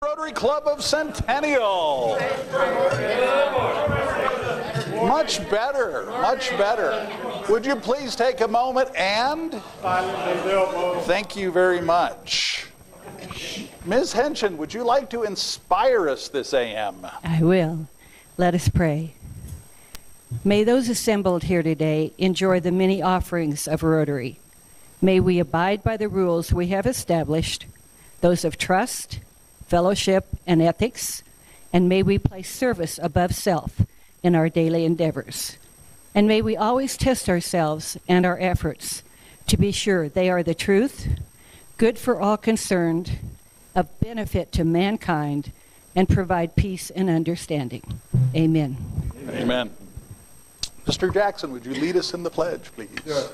Rotary Club of Centennial. Much better, much better. Would you please take a moment and thank you very much. Ms. Henshin, would you like to inspire us this AM? I will. Let us pray. May those assembled here today enjoy the many offerings of Rotary. May we abide by the rules we have established, those of trust, fellowship, and ethics, and may we place service above self in our daily endeavors. And may we always test ourselves and our efforts to be sure they are the truth, good for all concerned, of benefit to mankind, and provide peace and understanding. Amen. Amen. Mr. Jackson, would you lead us in the pledge, please? Sure.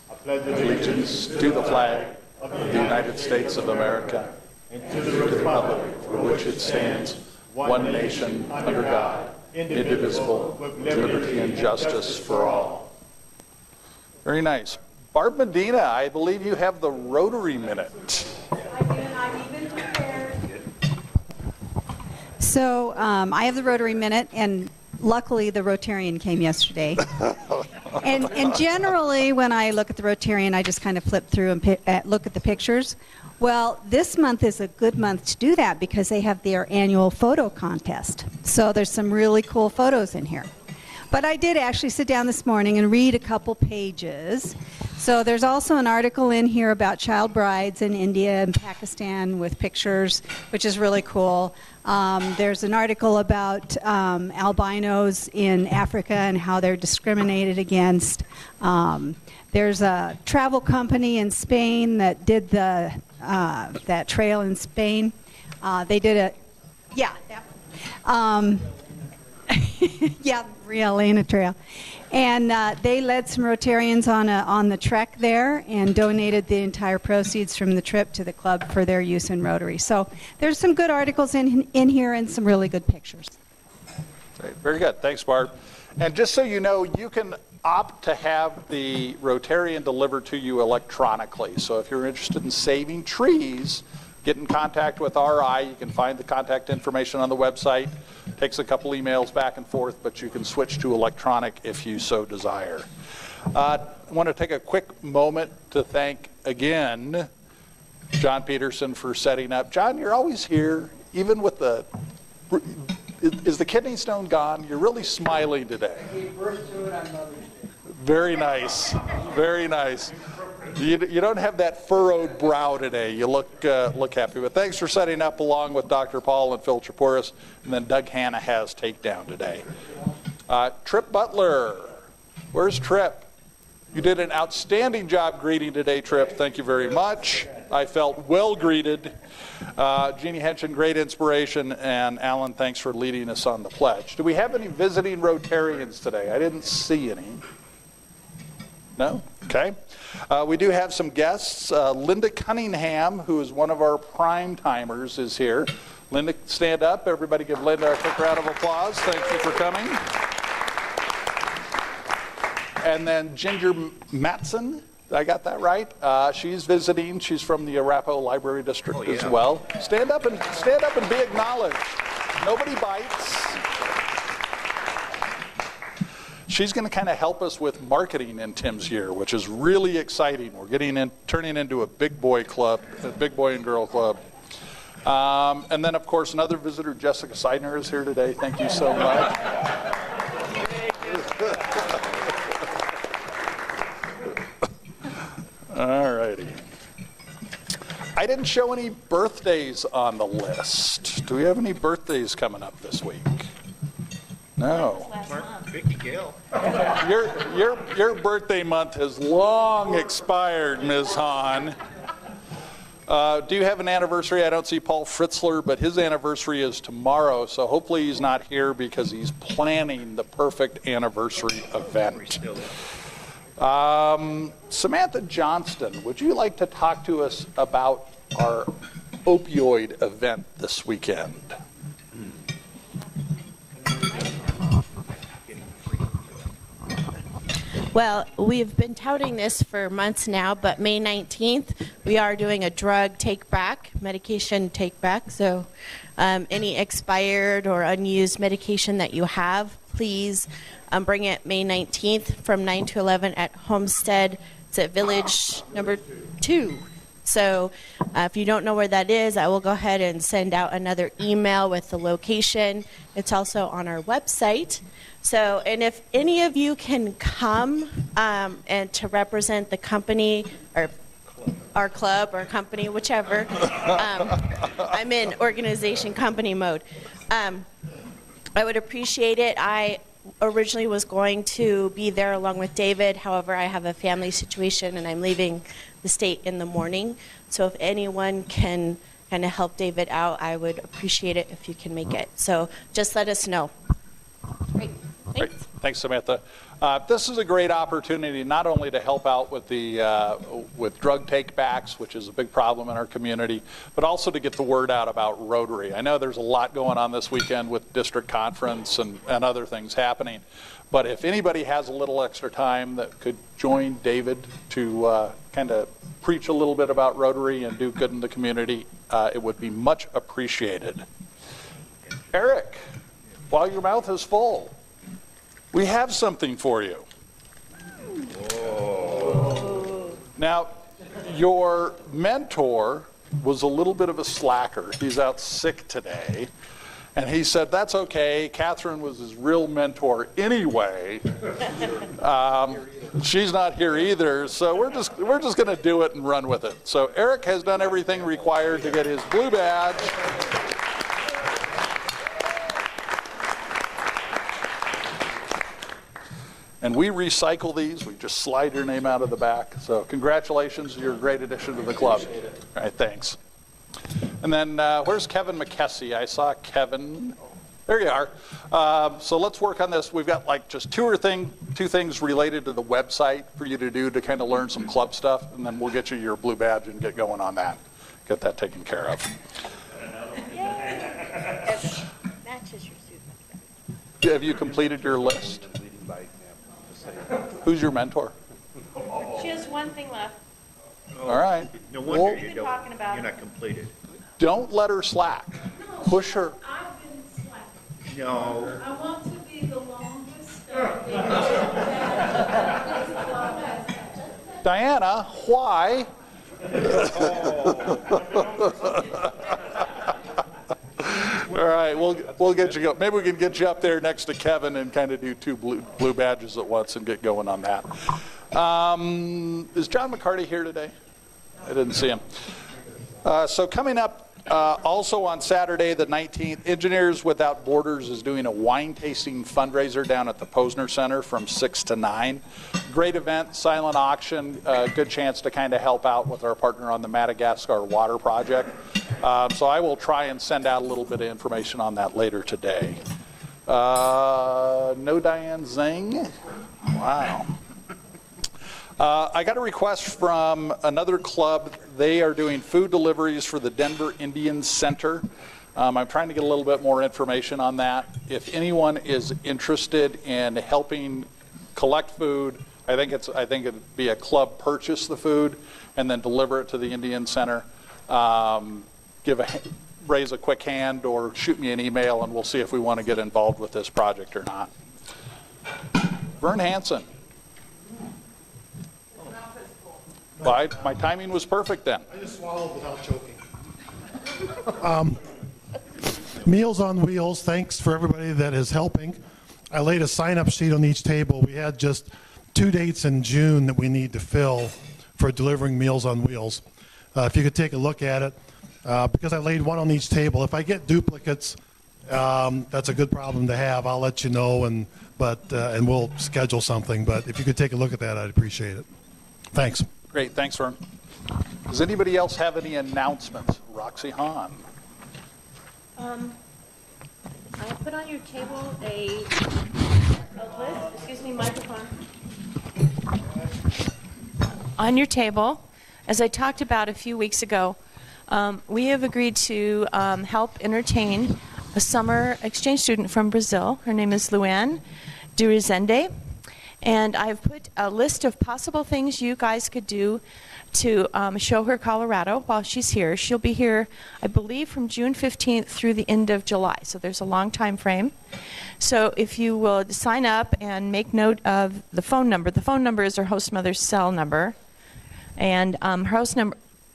I pledge Allegiance to the flag of the United States of America and to the republic for which it stands, one nation, under God, indivisible, with liberty and justice for all. Very nice. Barb Medina, I believe you have the Rotary Minute. I do, and I'm even prepared. So I have the Rotary Minute, and luckily the Rotarian came yesterday. and generally when I look at the Rotarian, I just kind of flip through and look at the pictures. Well, this month is a good month to do that because they have their annual photo contest. So there's some really cool photos in here. But I did actually sit down this morning and read a couple pages. So there's also an article in here about child brides in India and Pakistan with pictures, which is really cool. There's an article about albinos in Africa and how they're discriminated against. There's a travel company in Spain that did that trail in Spain. They did it, yeah, that one. Yeah, Rio Elena Trail. And they led some Rotarians on the trek there and donated the entire proceeds from the trip to the club for their use in Rotary. So there's some good articles in here and some really good pictures. Great. Very good. Thanks, Barb. And just so you know, you can opt to have the Rotarian delivered to you electronically. So if you're interested in saving trees, get in contact with RI. You can find the contact information on the website. Takes a couple emails back and forth, but you can switch to electronic if you so desire. I want to take a quick moment to thank again John Peterson for setting up. John, you're always here, even with the... Is the kidney stone gone? You're really smiling today. Very nice. Very nice. You don't have that furrowed brow today. You look happy. But thanks for setting up along with Dr. Paul and Phil Chaporis. And then Doug Hanna has takedown today. Trip Butler. Where's Trip? You did an outstanding job greeting today, Trip. Thank you very much. I felt well greeted. Jeannie Henshin, great inspiration. And Alan, thanks for leading us on the pledge. Do we have any visiting Rotarians today? I didn't see any. No? Okay. We do have some guests. Linda Cunningham, who is one of our prime timers, is here. Linda, stand up. Everybody give Linda a quick round of applause. Thank you for coming. And then Ginger Matson, did I got that right? She's visiting. She's from the Arapahoe Library District as well. Stand up and be acknowledged. Nobody bites. She's going to kind of help us with marketing in Tim's year, which is really exciting. We're turning into a big boy club, a big boy and girl club. And then, of course, another visitor, Jessica Seidner, is here today. Thank you so much. All righty. I didn't show any birthdays on the list. Do we have any birthdays coming up this week? No. Vicky Gale. Your birthday month has long expired, Ms. Hahn. Do you have an anniversary? I don't see Paul Fritzler, but his anniversary is tomorrow, so hopefully he's not here because he's planning the perfect anniversary event. Samantha Johnston, would you like to talk to us about our opioid event this weekend? Well, we've been touting this for months now, but May 19th, we are doing a drug take-back, medication take-back. So any expired or unused medication that you have, please bring it May 19th from 9 to 11 at Homestead. It's at Village number 2. So if you don't know where that is, I will go ahead and send out another email with the location. It's also on our website. So, and if any of you can come and to represent the company or our club or company, whichever, I'm in organization company mode. I would appreciate it. I originally was going to be there along with David. However, I have a family situation and I'm leaving the state in the morning. So if anyone can kind of help David out, I would appreciate it if you can make it. So just let us know. Great. Great. Thanks, Samantha. This is a great opportunity not only to help out with the with drug take-backs, which is a big problem in our community, but also to get the word out about Rotary. I know there's a lot going on this weekend with district conference and other things happening, but if anybody has a little extra time that could join David to kind of preach a little bit about Rotary and do good in the community, it would be much appreciated. Eric, while your mouth is full, we have something for you. Whoa. Now, your mentor was a little bit of a slacker. He's out sick today. And he said, that's okay. Catherine was his real mentor anyway. She's not here either. So we're just going to do it and run with it. So Eric has done everything required to get his blue badge. And we recycle these. We just slide your name out of the back. So congratulations. You're a great addition to the club. All right, thanks. And then where's Kevin McKessie? I saw Kevin. There you are. So let's work on this. We've got like just two things related to the website for you to do to kind of learn some club stuff. And then we'll get you your blue badge and get going on that. Get that taken care of. Matches your suit. Have you completed your list? Who's your mentor? She has one thing left. All right. No wonder Well, you're not completed. don't let her slack. Push her. I've been slacking. No. I want to be the longest Diana, why? All right, we'll get you go. Maybe we can get you up there next to Kevin and kind of do two blue badges at once and get going on that. Is John McCarty here today? I didn't see him. So coming up also on Saturday the 19th, Engineers Without Borders is doing a wine tasting fundraiser down at the Posner Center from 6 to 9. Great event, silent auction, good chance to kind of help out with our partner on the Madagascar water project. So I will try and send out a little bit of information on that later today. No Diane Zing? Wow. I got a request from another club. They are doing food deliveries for the Denver Indian Center. I'm trying to get a little bit more information on that. If anyone is interested in helping collect food, I think it'd be a club purchase the food and then deliver it to the Indian Center. Raise a quick hand or shoot me an email and we'll see if we want to get involved with this project or not. Vern Hansen. My timing was perfect then. I just swallowed without choking. Meals on Wheels, thanks for everybody that is helping. I laid a sign-up sheet on each table. We had just 2 dates in June that we need to fill for delivering Meals on Wheels. If you could take a look at it, because I laid one on each table. If I get duplicates, that's a good problem to have. I'll let you know, and we'll schedule something. But if you could take a look at that, I'd appreciate it. Thanks. Great, thanks, Vern. Does anybody else have any announcements? Roxy Hahn. I put on your table a list, excuse me, microphone. On your table, as I talked about a few weeks ago, we have agreed to help entertain a summer exchange student from Brazil. Her name is Luann Durizende. And I've put a list of possible things you guys could do to show her Colorado while she's here. She'll be here, I believe, from June 15th through the end of July. So there's a long time frame. So if you will sign up and make note of the phone number. The phone number is her host mother's cell number. And her host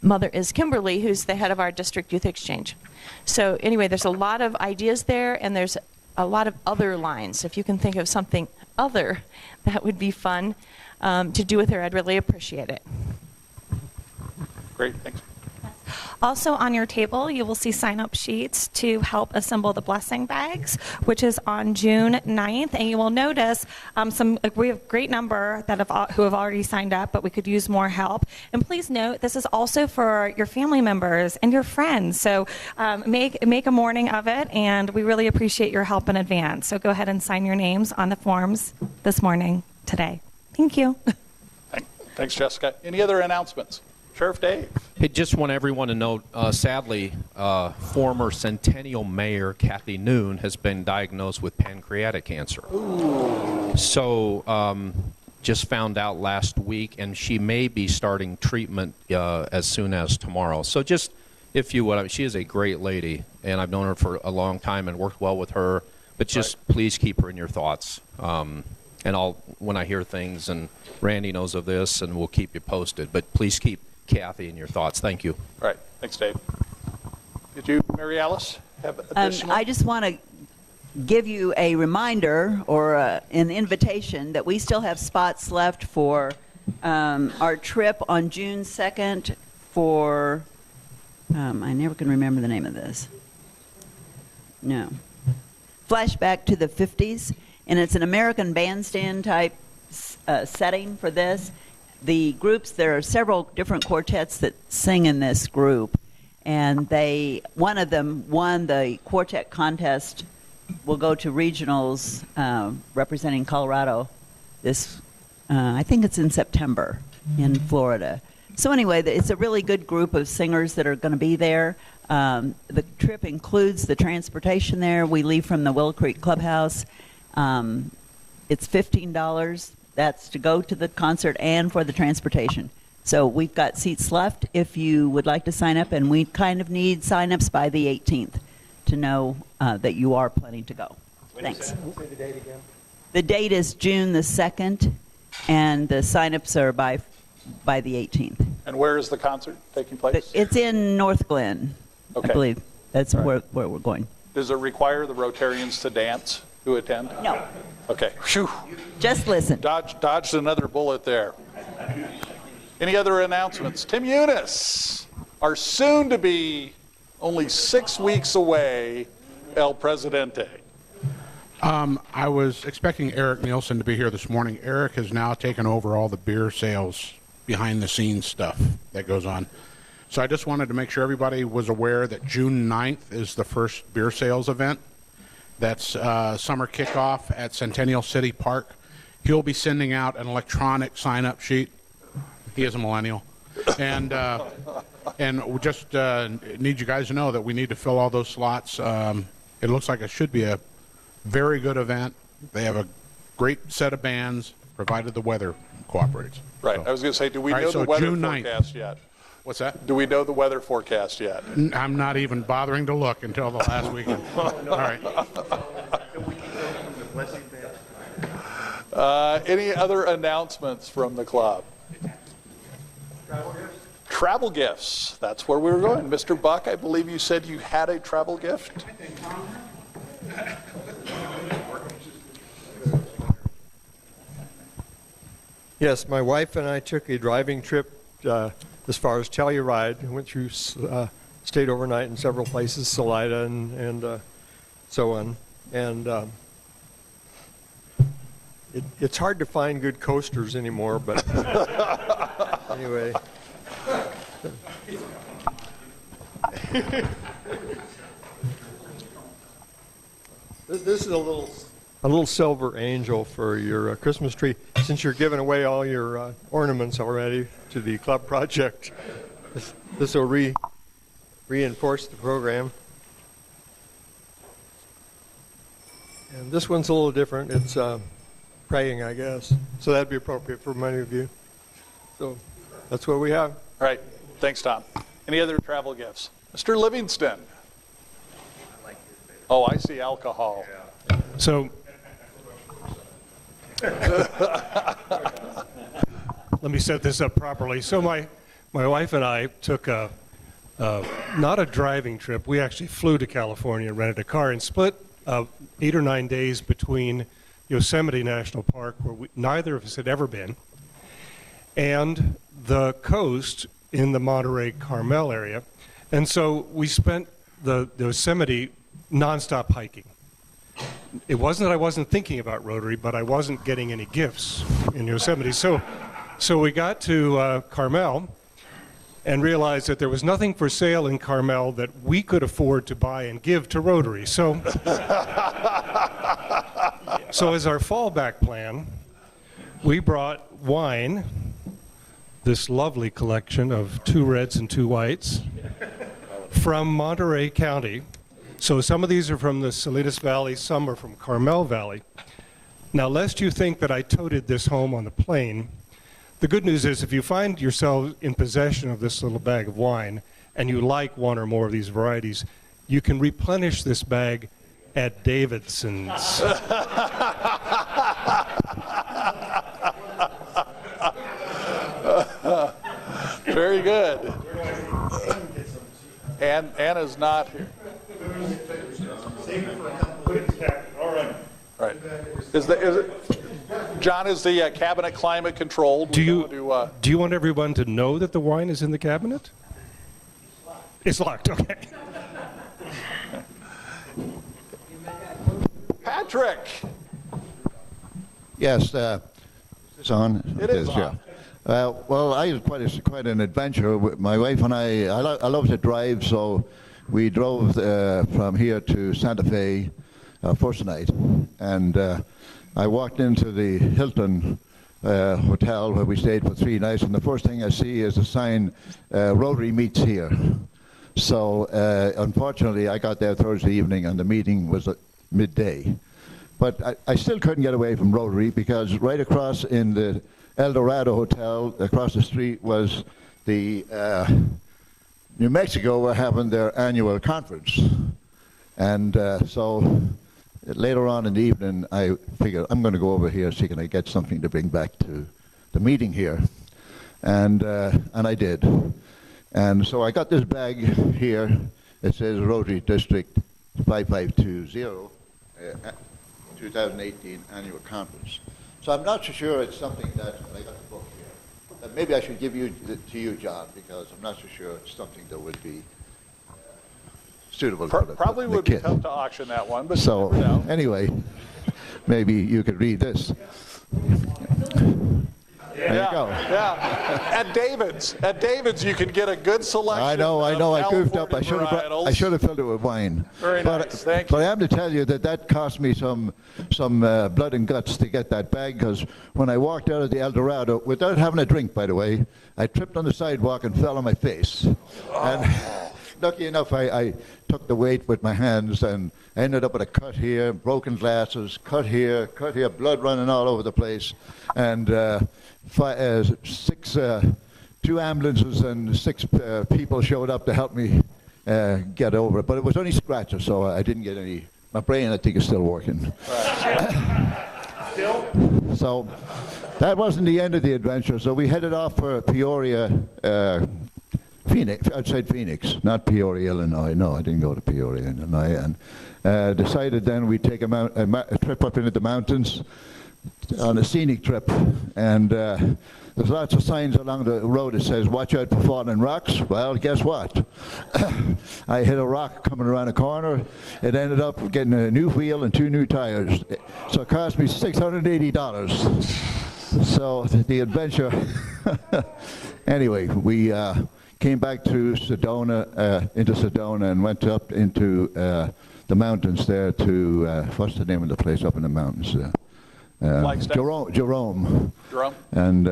mother is Kimberly, who's the head of our district youth exchange. So anyway, there's a lot of ideas there, and there's a lot of other lines. If you can think of something other that would be fun to do with her, I'd really appreciate it. Great, thanks. Also on your table, you will see sign-up sheets to help assemble the blessing bags, which is on June 9th. And you will notice we have a great number who have already signed up, but we could use more help. And please note, this is also for your family members and your friends. So make a morning of it, and we really appreciate your help in advance. So go ahead and sign your names on the forms this morning, today. Thank you. Thanks, Jessica. Any other announcements? Sheriff Dave. Hey, just want everyone to know, sadly, former Centennial Mayor Kathy Noon has been diagnosed with pancreatic cancer. Ooh. So just found out last week, and she may be starting treatment as soon as tomorrow. So just, if you would, she is a great lady, and I've known her for a long time and worked well with her, but just please keep her in your thoughts. And when I hear things, and Randy knows of this, and we'll keep you posted, but please keep Kathy in your thoughts. Thank you. All right. Thanks, Dave. Did you, Mary Alice, have additional? I just want to give you a reminder or an invitation that we still have spots left for our trip on June 2nd for, I never can remember the name of this. No. Flashback to the 50s, and it's an American bandstand type setting for this. The groups, there are several different quartets that sing in this group, and one of them won the quartet contest, will go to regionals representing Colorado this, I think it's in September in Florida. So anyway, it's a really good group of singers that are going to be there. The trip includes the transportation there. We leave from the Willow Creek Clubhouse. It's $15. That's to go to the concert and for the transportation. So we've got seats left if you would like to sign up, and we kind of need sign-ups by the 18th to know that you are planning to go. Thanks. Say the date again. The date is June the 2nd, and the sign-ups are by the 18th. And where is the concert taking place? It's in North Glen, Okay. I believe. That's Right. where we're going. Does it require the Rotarians to dance who attend? No. Okay. Phew. Just listen. Dodged another bullet there. Any other announcements? Tim Eunice, our soon-to-be only 6 weeks away El Presidente. I was expecting Eric Nielsen to be here this morning. Eric has now taken over all the beer sales, behind-the-scenes stuff that goes on. So I just wanted to make sure everybody was aware that June 9th is the first beer sales event. That's summer kickoff at Centennial City Park. He'll be sending out an electronic sign-up sheet. He is a millennial. And we just need you guys to know that we need to fill all those slots. It looks like it should be a very good event. They have a great set of bands, provided the weather cooperates. Right. So. I was going to say, do we All right, know so the weather June 9th. forecast yet? What's that? Do we know the weather forecast yet? I'm not even bothering to look until the last weekend. All right. Any other announcements from the club? Travel gifts. That's where we were going. Mr. Buck, I believe you said you had a travel gift. Yes, my wife and I took a driving trip as far as Telluride. We went through, stayed overnight in several places, Salida and so on. And it's hard to find good coasters anymore, but anyway. This is a little silver angel for your Christmas tree. Since you're giving away all your ornaments already to the club project, this will reinforce the program. And this one's a little different. It's praying, I guess. So that'd be appropriate for many of you. So that's what we have. All right. Thanks, Tom. Any other travel gifts? Mr. Livingston. Oh, I see alcohol. So let me set this up properly. So my wife and I took not a driving trip. We actually flew to California, rented a car, and split 8 or 9 days between Yosemite National Park, where neither of us had ever been, and the coast in the Monterey Carmel area. And so we spent the Yosemite nonstop hiking. It wasn't that I wasn't thinking about Rotary, but I wasn't getting any gifts in Yosemite. So we got to Carmel and realized that there was nothing for sale in Carmel that we could afford to buy and give to Rotary. So as our fallback plan, we brought wine, this lovely collection of 2 reds and 2 whites from Monterey County. So some of these are from the Salinas Valley, some are from Carmel Valley. Now, lest you think that I toted this home on the plane, the good news is if you find yourself in possession of this little bag of wine and you like one or more of these varieties, you can replenish this bag at Davidson's. Very good. Anna's not here. All right. Right. Is it, John, is the cabinet climate controlled? Do you want everyone to know that the wine is in the cabinet? It's locked. Okay. Patrick. Yes, it's on. It is on. Well, I had quite an adventure. My wife and I love to drive, so we drove from here to Santa Fe first night, and I walked into the Hilton hotel where we stayed for 3 nights, and the first thing I see is a sign, Rotary meets here. So unfortunately, I got there Thursday evening, and the meeting was at midday. But I still couldn't get away from Rotary, because right across in the El Dorado Hotel, across the street, was the New Mexico were having their annual conference. And so later on in the evening, I figured I'm going to go over here, see can I get something to bring back to the meeting here. And I did. And so I got this bag here. It says Rotary District 5520, 2018 Annual Conference. So I'm not so sure it's something that, I got the book here, that maybe I should give to you, John, because I'm not so sure it's something that would be suitable for the Probably the would kid. be tough to auction that one, but So you never know. anyway, maybe you could read this. There you go. Yeah. At David's, you can get a good selection. I know. I goofed up. I California should have filled it with wine. Very nice. Thank But I have to tell you that cost me some blood and guts to get that bag, because when I walked out of the El Dorado, without having a drink, by the way, I tripped on the sidewalk and fell on my face. And lucky enough, I took the weight with my hands and ended up with a cut here, broken glasses, cut here, blood running all over the place, and 2 ambulances and 6 people showed up to help me get over it. But it was only scratches, so I didn't get any. My brain, I think, is still working. So that wasn't the end of the adventure. So we headed off for Peoria, Phoenix, outside Phoenix, not Peoria, Illinois. No, I didn't go to Peoria, Illinois. And decided then we'd take a trip up into the mountains on a scenic trip. And there's lots of signs along the road that says, watch out for falling rocks. Well, guess what? I hit a rock coming around a corner. It ended up getting a new wheel and 2 new tires. So it cost me $680. So the adventure. Anyway, we came back to Sedona, into Sedona, and went up into the mountains there to, what's the name of the place up in the mountains? Jerome. And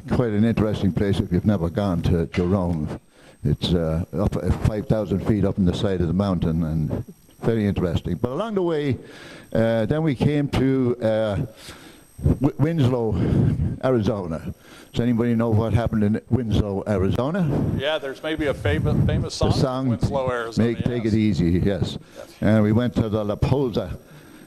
quite an interesting place if you've never gone to Jerome. It's up at 5,000 feet up in the side of the mountain, and very interesting. But along the way, then we came to Winslow, Arizona. Does anybody know what happened in Winslow, Arizona? Yeah, there's maybe a famous song, The song Winslow, Arizona. Take It Easy, yes. And we went to the La Posa,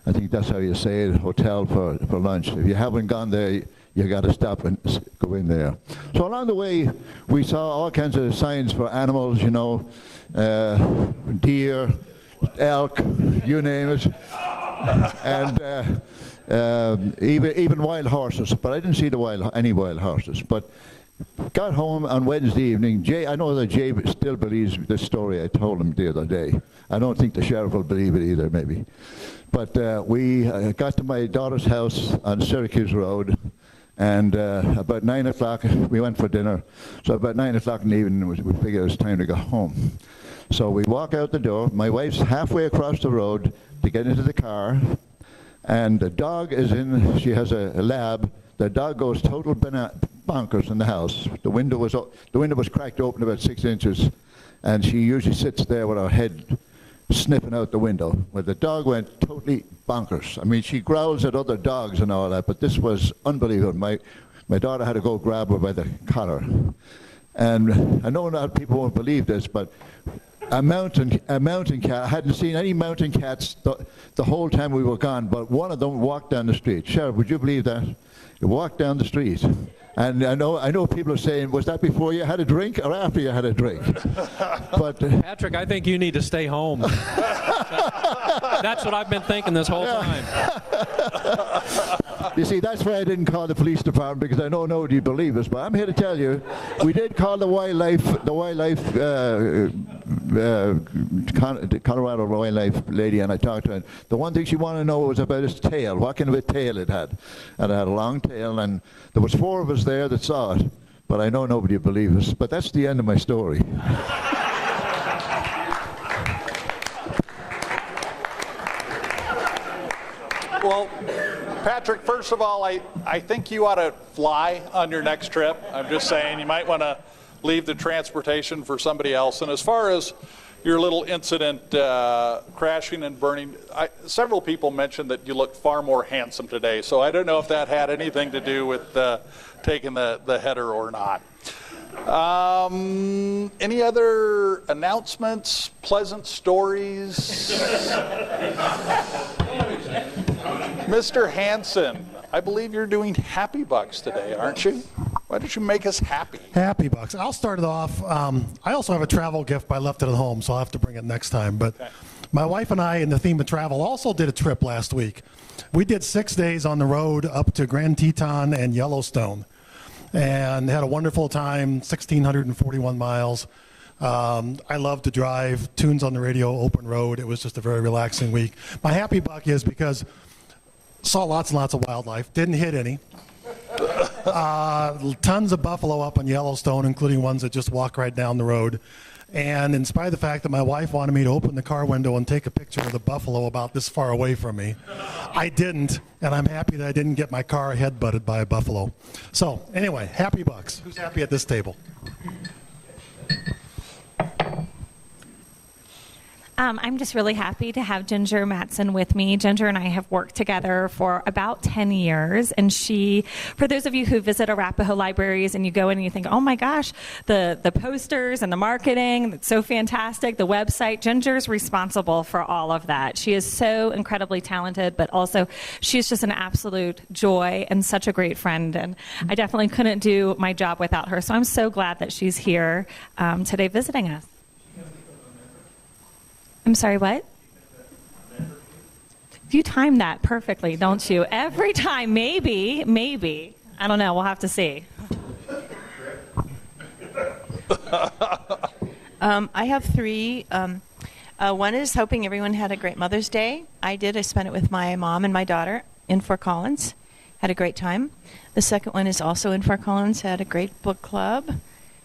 I think that's how you say it, hotel for lunch. If you haven't gone there, you got to stop and go in there. So along the way, we saw all kinds of signs for animals, you know, deer, elk, you name it, and even wild horses. But I didn't see any wild horses. But got home on Wednesday evening. Jay, I know that Jay still believes the story I told him the other day. I don't think the sheriff will believe it either, maybe. But we got to my daughter's house on Syracuse Road, and about 9 o'clock, we went for dinner. So about 9 o'clock in the evening, we figured it was time to go home. So we walk out the door. My wife's halfway across the road to get into the car, and the dog is in, she has a lab. The dog goes total bonkers in the house. The window was cracked open about 6 inches, and she usually sits there with her head sniffing out the window. Well, the dog went totally bonkers. I mean, she growls at other dogs and all that, but this was unbelievable. My daughter had to go grab her by the collar. And I know not people won't believe this, but a mountain cat, I hadn't seen any mountain cats the whole time we were gone, but one of them walked down the street. Sheriff, would you believe that? He walked down the street. And I know people are saying, was that before you had a drink or after you had a drink? But Patrick, I think you need to stay home. That's what I've been thinking this whole time. You see, that's why I didn't call the police department, because I know nobody would believe us. But I'm here to tell you, we did call the Colorado wildlife lady, and I talked to her. The one thing she wanted to know was about its tail, what kind of a tail it had. And it had a long tail, and there was 4 of us there that saw it. But I know nobody would believe us. But that's the end of my story. Well, Patrick, first of all, I think you ought to fly on your next trip. I'm just saying, you might want to leave the transportation for somebody else. And as far as your little incident, crashing and burning, several people mentioned that you looked far more handsome today. So I don't know if that had anything to do with taking the header or not. Any other announcements, pleasant stories? Mr. Hansen, I believe you're doing Happy Bucks today, aren't you? Why don't you make us happy? Happy Bucks. I'll start it off. I also have a travel gift, but I left it at home, so I'll have to bring it next time. But my wife and I, in the theme of travel, also did a trip last week. We did 6 days on the road up to Grand Teton and Yellowstone, and had a wonderful time, 1,641 miles. I love to drive, tunes on the radio, open road. It was just a very relaxing week. My happy buck is because saw lots and lots of wildlife, didn't hit any. Tons of buffalo up in Yellowstone, including ones that just walk right down the road. And in spite of the fact that my wife wanted me to open the car window and take a picture of the buffalo about this far away from me, I didn't, and I'm happy that I didn't get my car head-butted by a buffalo. So anyway, happy bucks. Who's happy at this table? I'm just really happy to have Ginger Matson with me. Ginger and I have worked together for about 10 years, and she, for those of you who visit Arapahoe libraries and you go in and you think, oh my gosh, the posters and the marketing, it's so fantastic, the website, Ginger's responsible for all of that. She is so incredibly talented, but also she's just an absolute joy and such a great friend, and I definitely couldn't do my job without her, so I'm so glad that she's here today visiting us. I'm sorry, what? You time that perfectly, don't you? Every time, maybe. I don't know, we'll have to see. I have 3. One is hoping everyone had a great Mother's Day. I did. I spent it with my mom and my daughter in Fort Collins. Had a great time. The second one is also in Fort Collins. Had a great book club.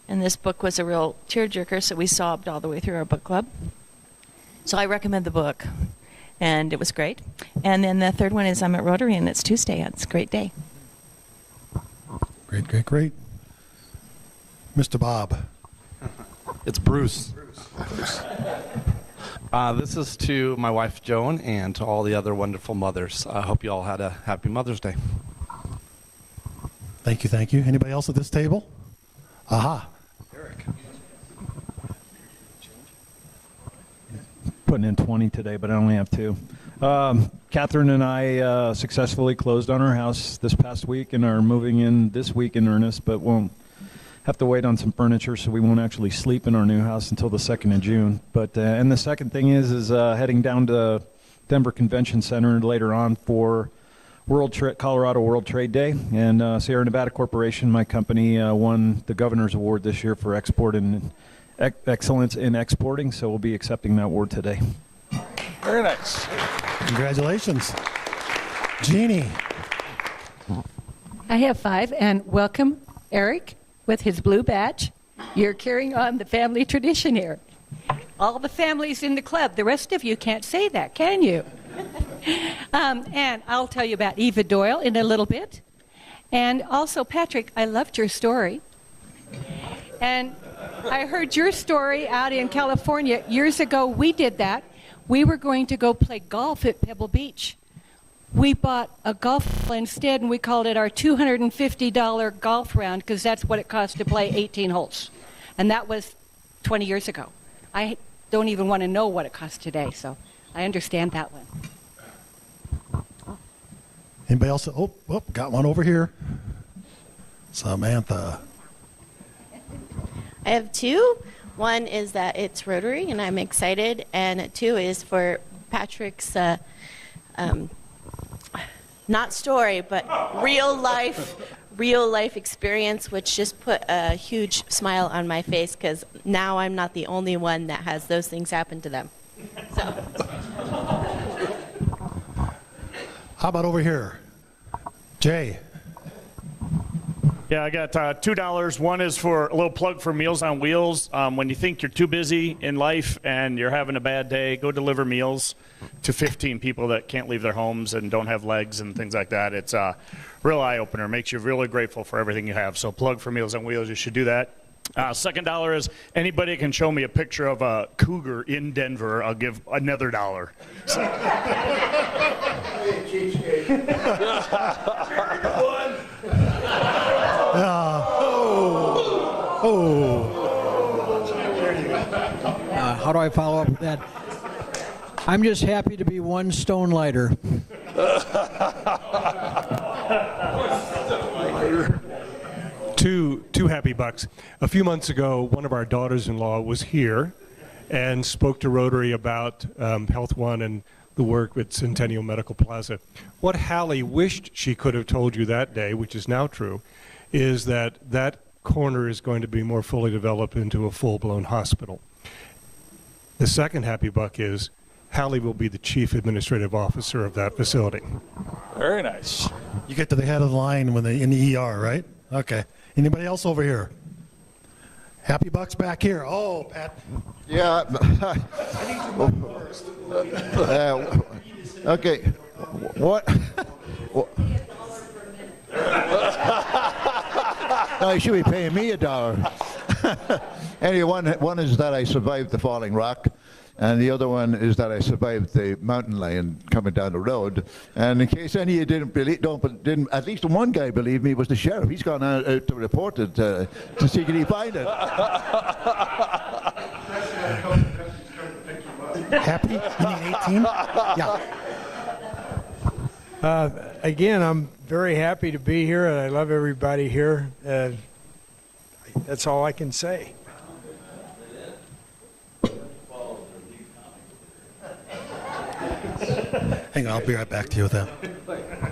And this book was a real tearjerker, so we sobbed all the way through our book club. So I recommend the book, and it was great. And then the third one is I'm at Rotary, and it's Tuesday. It's a great day. Great. Mr. Bob. It's Bruce. This is to my wife, Joan, and to all the other wonderful mothers. I hope you all had a happy Mother's Day. Thank you, thank you. Anybody else at this table? Aha. Putting in 20 today, but I only have 2. Catherine and I successfully closed on our house this past week and are moving in this week in earnest, but won't have to wait on some furniture, so we won't actually sleep in our new house until the 2nd of June. But and the second thing is heading down to Denver Convention Center later on for Colorado World Trade Day, and Sierra Nevada Corporation, my company, won the Governor's Award this year for export and excellence in exporting, so we'll be accepting that award today. Very nice. Congratulations. Jeannie. I have 5, and welcome, Eric, with his blue badge. You're carrying on the family tradition here. All the families in the club. The rest of you can't say that, can you? And I'll tell you about Eva Doyle in a little bit. And also, Patrick, I loved your story. And I heard your story out in California. Years ago, we did that. We were going to go play golf at Pebble Beach. We bought a golf ball instead, and we called it our $250 golf round because that's what it cost to play 18 holes. And that was 20 years ago. I don't even want to know what it costs today, so I understand that one. Anybody else? Oh, got one over here. Samantha. I have 2. One is that it's Rotary, and I'm excited. And 2 is for Patrick's not story, but real life experience, which just put a huge smile on my face because now I'm not the only one that has those things happen to them. So. How about over here? Jay. Yeah, I got $2. One is for a little plug for Meals on Wheels. When you think you're too busy in life and you're having a bad day, go deliver meals to 15 people that can't leave their homes and don't have legs and things like that. It's a real eye-opener. Makes you really grateful for everything you have. So plug for Meals on Wheels. You should do that. Second $1 is anybody can show me a picture of a cougar in Denver, I'll give another $1. So. How do I follow up with that? I'm just happy to be one stone lighter. Two happy bucks. A few months ago, one of our daughters-in-law was here and spoke to Rotary about Health One and the work at Centennial Medical Plaza. What Hallie wished she could have told you that day, which is now true, is that that corner is going to be more fully developed into a full-blown hospital. The second happy buck is Hallie will be the chief administrative officer of that facility. Very nice. You get to the head of the line when they in the ER, right? Okay. Anybody else over here? Happy bucks back here. Oh, Pat. Yeah. Okay. What? No, you should be paying me $1. Anyway, one is that I survived the falling rock, and the other one is that I survived the mountain lion coming down the road. And in case any of you didn't, at least one guy believed me, was the sheriff. He's gone out to report it to see can he find it. Happy? You need 18? Yeah. Again, I'm very happy to be here, and I love everybody here. That's all I can say. Hang on, I'll be right back to you with that.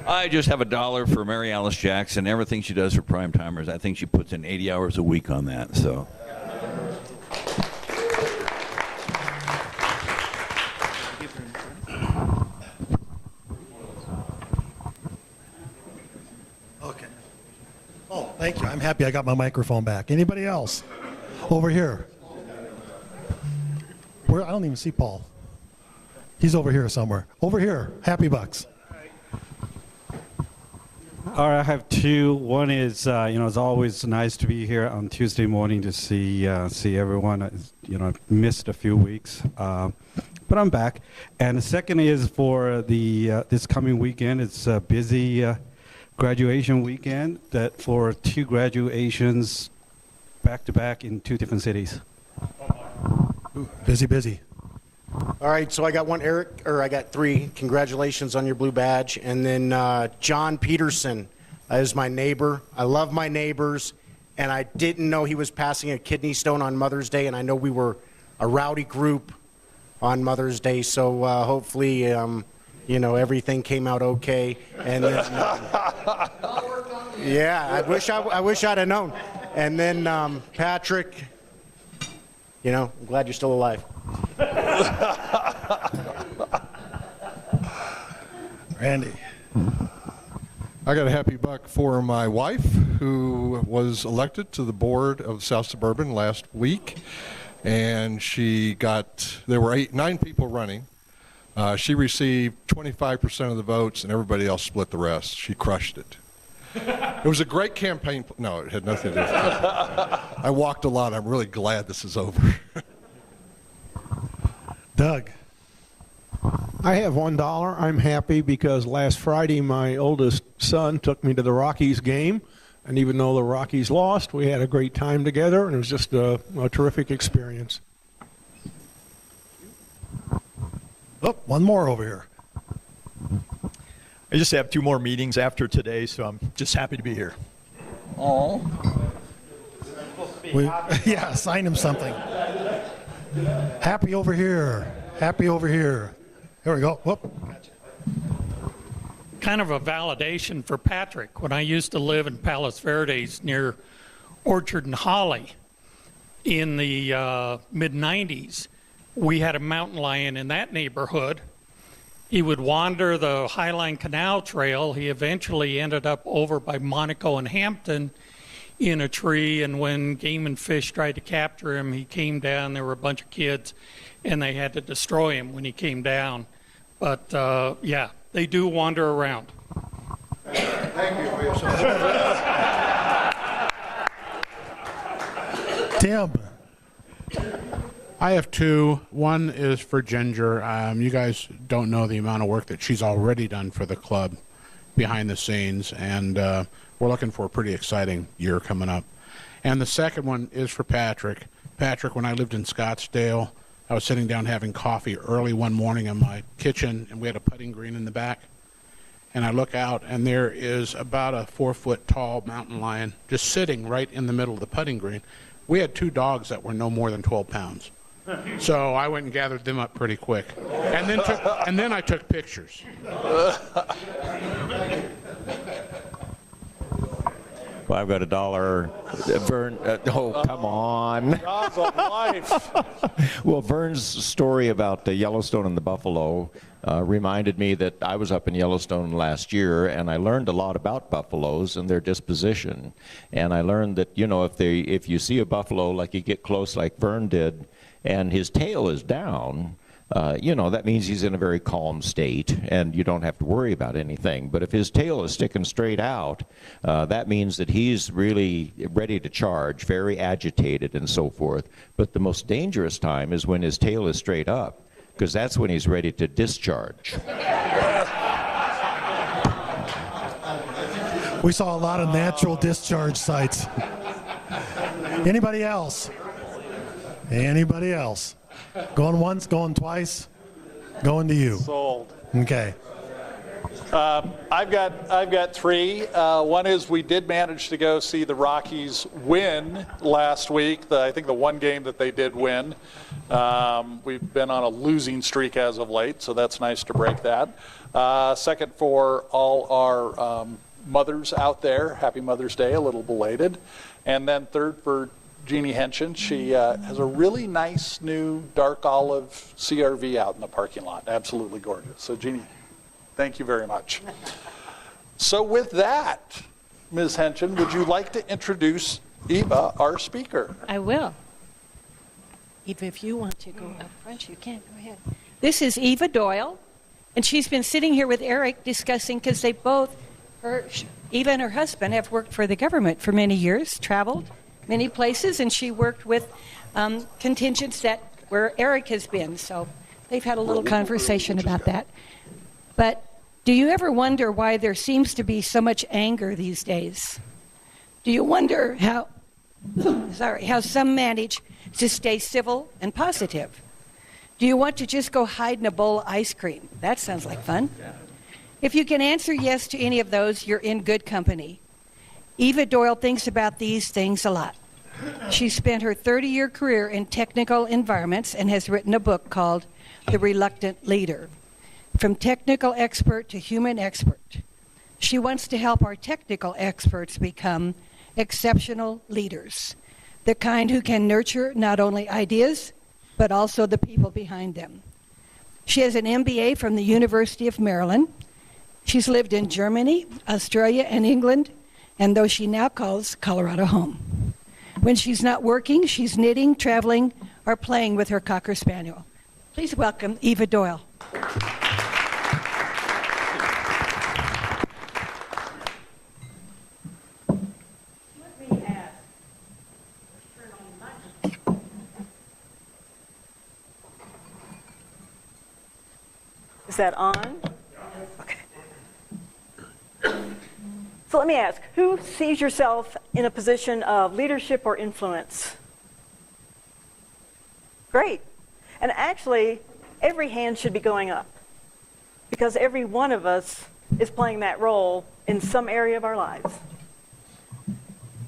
I just have $1 for Mary Alice Jackson. Everything she does for prime timers, I think she puts in 80 hours a week on that. So. Okay. Oh, thank you. I'm happy I got my microphone back. Anybody else? Over here. I don't even see Paul. He's over here somewhere. Over here. Happy bucks. All right, I have 2. One is, it's always nice to be here on Tuesday morning to see everyone. I've missed a few weeks, but I'm back. And the second is for this coming weekend. It's busy graduation weekend that for 2 graduations back to back in 2 different cities. Ooh, busy. All right, so I got I got 3. Congratulations on your blue badge. And then John Peterson is my neighbor. I love my neighbors, and I didn't know he was passing a kidney stone on Mother's Day, and I know we were a rowdy group on Mother's Day, so hopefully, everything came out okay. And then, yeah, I wish I'd have known. And then Patrick, I'm glad you're still alive. Randy. I got a happy buck for my wife, who was elected to the board of South Suburban last week, and there were 9 people running. She received 25% of the votes, and everybody else split the rest. She crushed it. It was a great campaign. No, it had nothing to do with it. I walked a lot. I'm really glad this is over. Doug. I have $1. I'm happy because last Friday my oldest son took me to the Rockies game, and even though the Rockies lost, we had a great time together, and it was just a terrific experience. Oh, one more over here. I just have 2 more meetings after today, so I'm just happy to be here. Oh. Yeah, sign him something. Happy over here. Happy over here. There we go. Whoop. Kind of a validation for Patrick. When I used to live in Palos Verdes near Orchard and Holly in the mid-90s, we had a mountain lion in that neighborhood. He would wander the Highline Canal Trail. He eventually ended up over by Monaco and Hampton in a tree, and when Game and Fish tried to capture him, he came down. There were a bunch of kids, and they had to destroy him when he came down. But, yeah, they do wander around. Thank you for your Tim. I have 2. One is for Ginger. You guys don't know the amount of work that she's already done for the club behind the scenes, and we're looking for a pretty exciting year coming up. And the second one is for Patrick. Patrick, when I lived in Scottsdale, I was sitting down having coffee early one morning in my kitchen, and we had a putting green in the back. And I look out, and there is about a 4-foot-tall mountain lion just sitting right in the middle of the putting green. We had 2 dogs that were no more than 12 pounds. So I went and gathered them up pretty quick. And then I took pictures. Well, I've got $1. Vern, oh, come on. Jaws of life. Well, Vern's story about the Yellowstone and the buffalo reminded me that I was up in Yellowstone last year, and I learned a lot about buffaloes and their disposition. And I learned that, if you see a buffalo, like you get close like Vern did, and his tail is down, that means he's in a very calm state, and you don't have to worry about anything. But if his tail is sticking straight out, that means that he's really ready to charge, very agitated and so forth. But the most dangerous time is when his tail is straight up, because that's when he's ready to discharge. We saw a lot of natural discharge sites. Anybody else? Anybody else? Going once, going twice, going to you. Sold. Okay. I've got 3. One is we did manage to go see the Rockies win last week. I think the one game that they did win. We've been on a losing streak as of late, so that's nice to break that. Second, for all our mothers out there, happy Mother's Day, a little belated. And then third, for Jeannie Henshin. She has a really nice new dark olive CRV out in the parking lot. Absolutely gorgeous. So Jeannie, thank you very much. So with that, Ms. Henshin, would you like to introduce Eva, our speaker? I will. Eva, if you want to go up front, you can. Go ahead. This is Eva Doyle, and she's been sitting here with Eric discussing, because they both, Eva and her husband, have worked for the government for many years, traveled many places, and she worked with contingents where Eric has been. So they've had a little conversation about that. But Do you ever wonder why there seems to be so much anger these days? Do you wonder how some manage to stay civil and positive? Do you want to just go hide in a bowl of ice cream? That sounds like fun. If you can answer yes to any of those, you're in good company. Eva Doyle thinks about these things a lot. She spent her 30-year career in technical environments and has written a book called The Reluctant Leader, From Technical Expert to Human Expert. She wants to help our technical experts become exceptional leaders, the kind who can nurture not only ideas, but also the people behind them. She has an MBA from the University of Maryland. She's lived in Germany, Australia, and England, and though she now calls Colorado home. When she's not working, she's knitting, traveling, or playing with her Cocker Spaniel. Please welcome Eva Doyle. Is that on? Okay. So let me ask, who sees yourself in a position of leadership or influence? Great. And actually, every hand should be going up, because every one of us is playing that role in some area of our lives.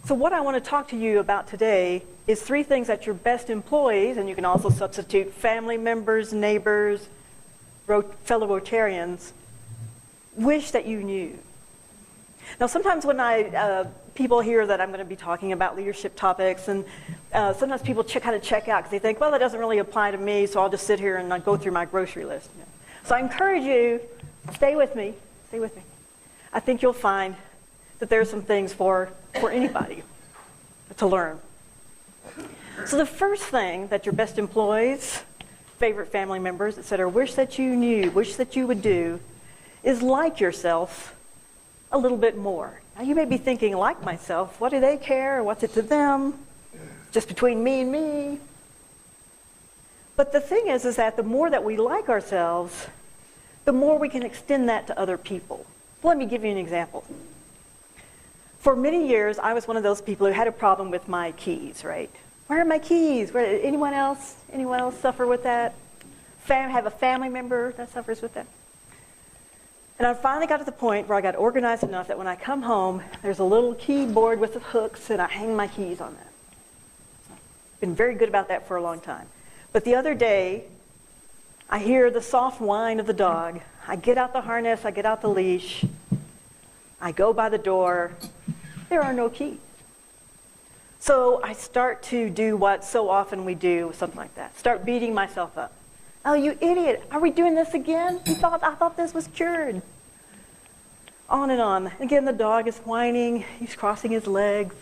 So what I want to talk to you about today is 3 things that your best employees, and you can also substitute family members, neighbors, fellow Rotarians, wish that you knew. Now, sometimes when people hear that I'm going to be talking about leadership topics, and sometimes people kind of check out because they think, well, that doesn't really apply to me, so I'll just sit here and go through my grocery list. So I encourage you, stay with me. Stay with me. I think you'll find that there's some things for anybody to learn. So the first thing that your best employees, favorite family members, etc., wish that you knew, wish that you would do, is like yourself a little bit more. Now you may be thinking, like myself, what do they care? What's it to them? Just between me and me. But the thing is that the more that we like ourselves, the more we can extend that to other people. Let me give you an example. For many years, I was one of those people who had a problem with my keys, right? Where are my keys? Anyone else suffer with that? Have a family member that suffers with that? And I finally got to the point where I got organized enough that when I come home, there's a little keyboard with the hooks, and I hang my keys on that. Been very good about that for a long time. But the other day, I hear the soft whine of the dog. I get out the harness, I get out the leash, I go by the door. There are no keys. So I start to do what so often we do with something like that. Start beating myself up. Oh, you idiot. Are we doing this again? I thought this was cured. On and on. Again, the dog is whining. He's crossing his legs.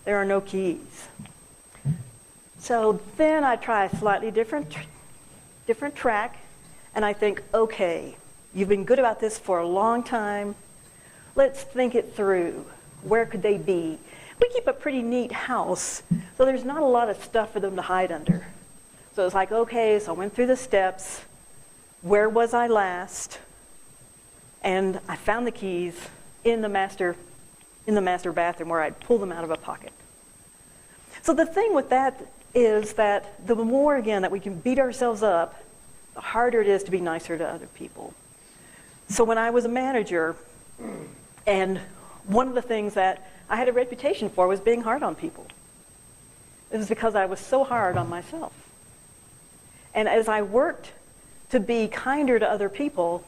There are no keys. So then I try a slightly different track, and I think, okay, you've been good about this for a long time. Let's think it through. Where could they be? We keep a pretty neat house, so there's not a lot of stuff for them to hide under. So it's like, okay, so I went through the steps. Where was I last? And I found the keys in the master bathroom where I'd pulled them out of a pocket. So the thing with that is that the more, again, that we can beat ourselves up, the harder it is to be nicer to other people. So when I was a manager, and one of the things that I had a reputation for was being hard on people. It was because I was so hard on myself. And as I worked to be kinder to other people,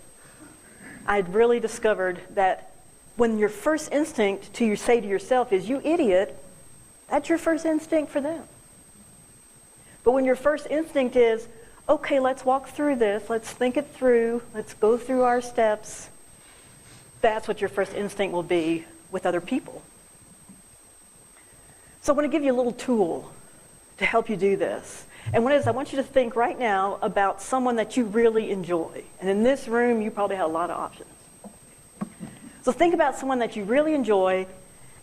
I'd really discovered that when your first instinct to say to yourself is, you idiot, that's your first instinct for them. But when your first instinct is, okay, let's walk through this, let's think it through, let's go through our steps, that's what your first instinct will be with other people. So I want to give you a little tool to help you do this. And what it is, I want you to think right now about someone that you really enjoy. And in this room, you probably have a lot of options. So think about someone that you really enjoy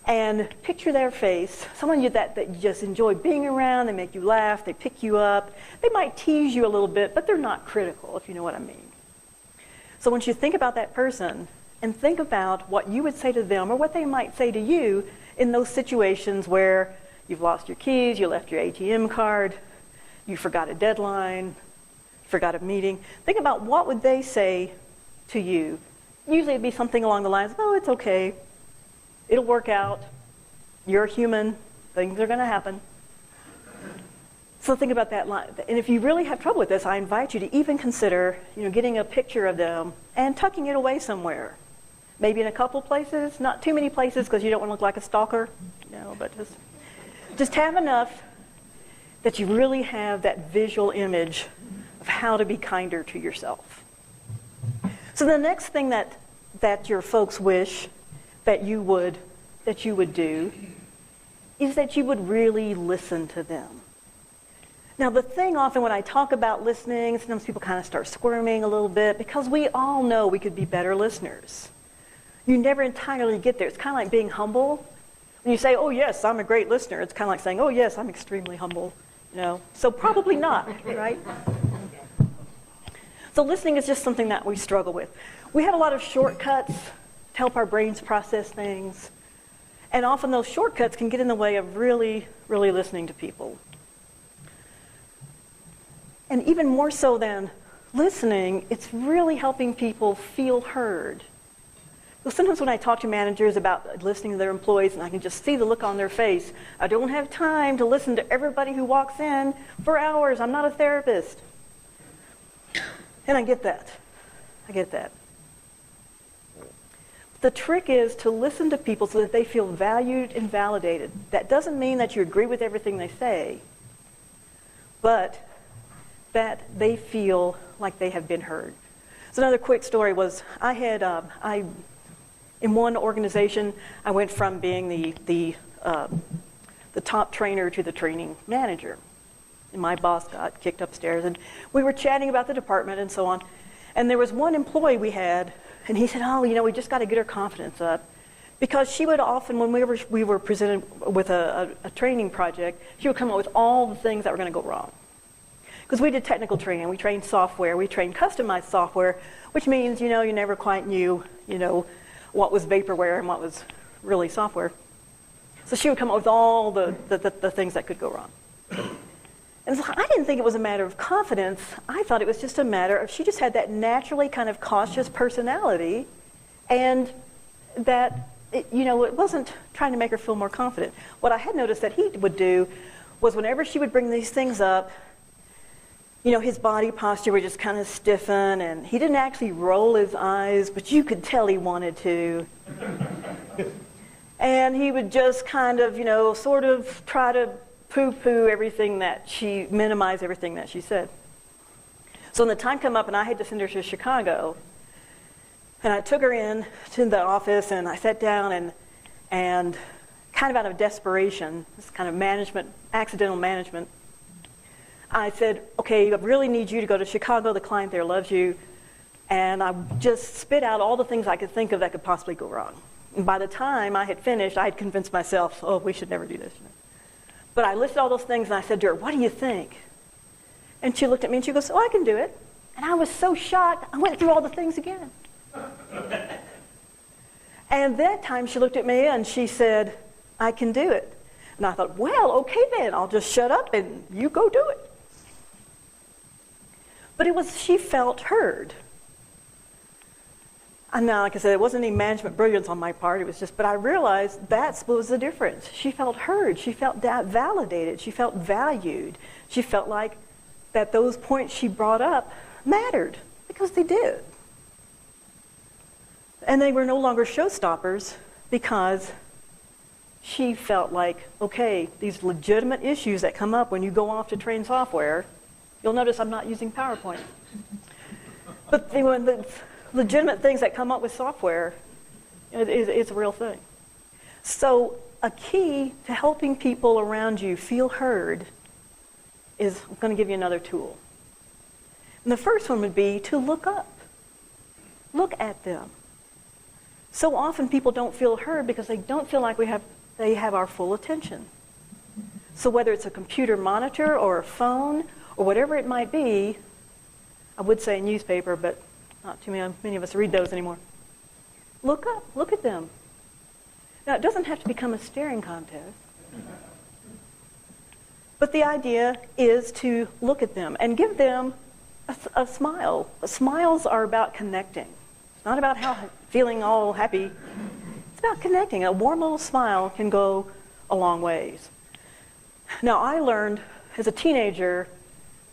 and picture their face, someone that you just enjoy being around, they make you laugh, they pick you up. They might tease you a little bit, but they're not critical, if you know what I mean. So once you think about that person and think about what you would say to them or what they might say to you in those situations where you've lost your keys, you left your ATM card, you forgot a deadline, forgot a meeting. Think about what would they say to you. Usually it'd be something along the lines of, oh, it's okay. It'll work out. You're human. Things are going to happen. So think about that line. And if you really have trouble with this, I invite you to even consider, getting a picture of them and tucking it away somewhere. Maybe in a couple places, not too many places because you don't want to look like a stalker, but just have enough that you really have that visual image of how to be kinder to yourself. So the next thing that your folks wish that you would do is that you would really listen to them. Now, the thing often when I talk about listening, sometimes people kind of start squirming a little bit because we all know we could be better listeners. You never entirely get there. It's kind of like being humble. When you say, oh, yes, I'm a great listener, it's kind of like saying, oh, yes, I'm extremely humble. So probably not, right? So listening is just something that we struggle with. We have a lot of shortcuts to help our brains process things. And often those shortcuts can get in the way of really, really listening to people. And even more so than listening, it's really helping people feel heard. So sometimes when I talk to managers about listening to their employees, and I can just see the look on their face, I don't have time to listen to everybody who walks in for hours. I'm not a therapist. And I get that. The trick is to listen to people so that they feel valued and validated. That doesn't mean that you agree with everything they say, but that they feel like they have been heard. So another quick story was in one organization, I went from being the top trainer to the training manager. And my boss got kicked upstairs, and we were chatting about the department and so on. And there was one employee we had, and he said, oh, we just got to get her confidence up. Because she would often, when we were presented with a training project, she would come up with all the things that were going to go wrong. Because we did technical training, we trained software, we trained customized software, which means, you never quite knew, what was vaporware and what was really software. So she would come up with all the things that could go wrong. And so I didn't think it was a matter of confidence. I thought it was just a matter of she just had that naturally kind of cautious personality, and that, it wasn't trying to make her feel more confident. What I had noticed that he would do was whenever she would bring these things up, his body posture would just kind of stiffen, and he didn't actually roll his eyes, but you could tell he wanted to. And he would just kind of, sort of try to poo-poo minimize everything that she said. So when the time came up and I had to send her to Chicago, and I took her in to the office and I sat down and kind of out of desperation, this kind of accidental management, I said, okay, I really need you to go to Chicago. The client there loves you. And I just spit out all the things I could think of that could possibly go wrong. And by the time I had finished, I had convinced myself, oh, we should never do this. But I listed all those things and I said to her, what do you think? And she looked at me and she goes, oh, I can do it. And I was so shocked, I went through all the things again. And that time she looked at me and she said, I can do it. And I thought, well, okay then, I'll just shut up and you go do it. But she felt heard. And now, like I said, it wasn't any management brilliance on my part. It was just, but I realized that was the difference. She felt heard. She felt validated. She felt valued. She felt like that those points she brought up mattered, because they did. And they were no longer showstoppers because she felt like, okay, these legitimate issues that come up when you go off to train software, you'll notice I'm not using PowerPoint. But the legitimate things that come up with software, it's a real thing. So a key to helping people around you feel heard is, I'm going to give you another tool. And the first one would be to look up. Look at them. So often people don't feel heard because they don't feel like they have our full attention. So whether it's a computer monitor or a phone or whatever it might be, I would say a newspaper, but Not too many of us read those anymore. Look up, look at them. Now, it doesn't have to become a staring contest. But the idea is to look at them and give them a smile. Smiles are about connecting. It's not about feeling all happy. It's about connecting. A warm little smile can go a long ways. Now, I learned as a teenager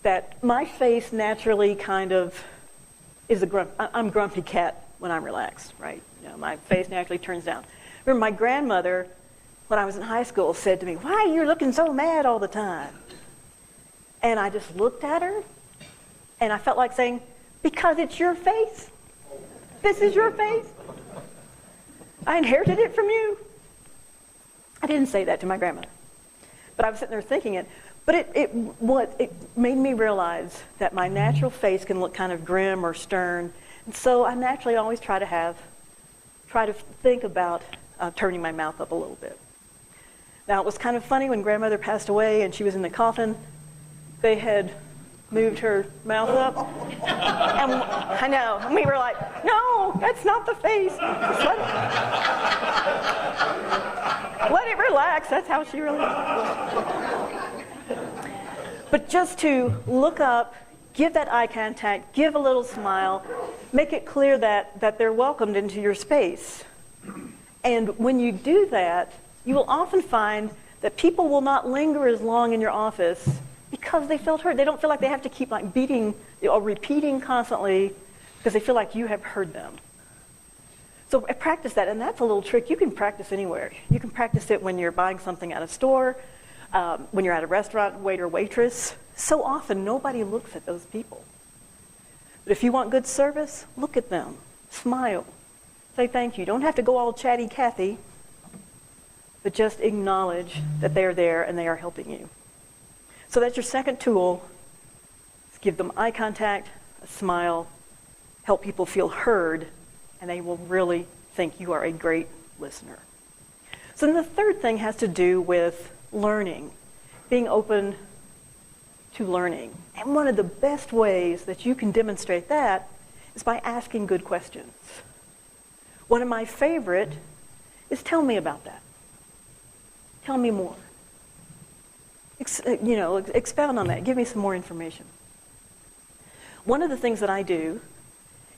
that my face naturally kind of is I'm grumpy cat when I'm relaxed, right? You know, my face naturally turns down. Remember, my grandmother, when I was in high school, said to me, "Why are you looking so mad all the time?" And I just looked at her, and I felt like saying, "Because it's your face. This is your face. I inherited it from you." I didn't say that to my grandmother, but I was sitting there thinking it. But it made me realize that my natural face can look kind of grim or stern, and so I naturally always try to think about turning my mouth up a little bit. Now, it was kind of funny when grandmother passed away and she was in the coffin. They had moved her mouth up, and I know, and we were like, "No, that's not the face. Just let it relax." That's how she really. But just to look up, give that eye contact, give a little smile, make it clear that they're welcomed into your space. And when you do that, you will often find that people will not linger as long in your office because they felt heard. They don't feel like they have to keep like beating or repeating constantly because they feel like you have heard them. So practice that, and that's a little trick you can practice anywhere. You can practice it when you're buying something at a store, when you're at a restaurant, waiter, waitress. So often, nobody looks at those people. But if you want good service, look at them. Smile. Say thank you. You don't have to go all chatty Cathy, but just acknowledge that they're there and they are helping you. So that's your second tool. Is give them eye contact, a smile, help people feel heard, and they will really think you are a great listener. So then the third thing has to do with learning, being open to learning. And one of the best ways that you can demonstrate that is by asking good questions. One of my favorite is, "Tell me about that. Tell me more. Expound on that. Give me some more information." One of the things that I do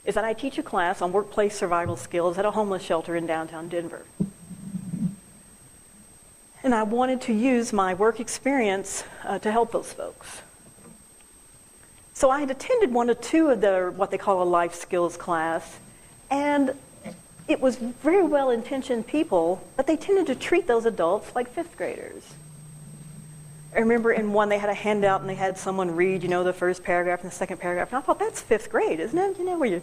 is that I teach a class on workplace survival skills at a homeless shelter in downtown Denver. And I wanted to use my work experience to help those folks. So I had attended one or two of what they call a life skills class, and it was very well-intentioned people, but they tended to treat those adults like fifth graders. I remember in one they had a handout and they had someone read, the first paragraph and the second paragraph, and I thought, that's fifth grade, isn't it? We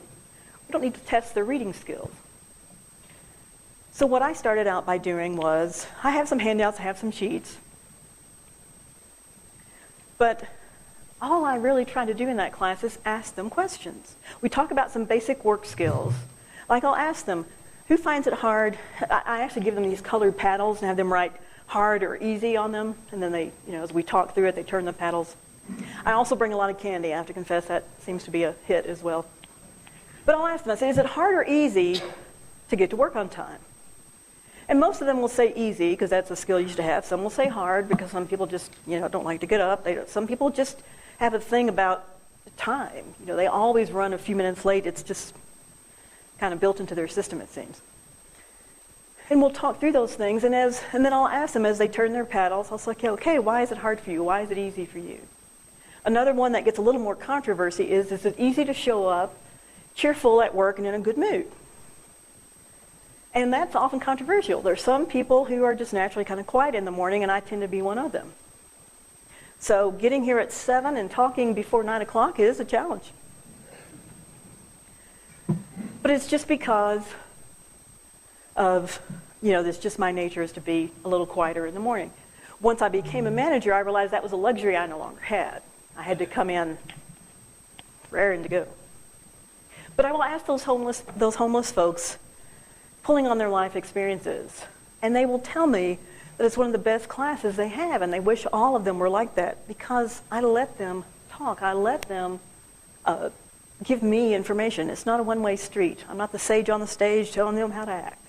don't need to test their reading skills. So what I started out by doing was, I have some handouts, I have some sheets, but all I really tried to do in that class is ask them questions. We talk about some basic work skills. Like I'll ask them, who finds it hard? I actually give them these colored paddles and have them write hard or easy on them, and then they, as we talk through it, they turn the paddles. I also bring a lot of candy. I have to confess that seems to be a hit as well. But I'll ask them, I say, is it hard or easy to get to work on time? And most of them will say easy, because that's a skill you should have. Some will say hard, because some people just, don't like to get up. Some people just have a thing about time. They always run a few minutes late. It's just kind of built into their system, it seems. And we'll talk through those things, and then I'll ask them as they turn their paddles, I'll say, okay, why is it hard for you? Why is it easy for you? Another one that gets a little more controversy is it easy to show up cheerful at work and in a good mood? And that's often controversial. There's some people who are just naturally kind of quiet in the morning, and I tend to be one of them. So getting here at 7 and talking before 9 o'clock is a challenge. But it's just because of, it's just my nature is to be a little quieter in the morning. Once I became a manager, I realized that was a luxury I no longer had. I had to come in raring to go. But I will ask those homeless folks, pulling on their life experiences, and they will tell me that it's one of the best classes they have, and they wish all of them were like that, because I let them talk. I let them give me information. It's not a one-way street. I'm not the sage on the stage telling them how to act.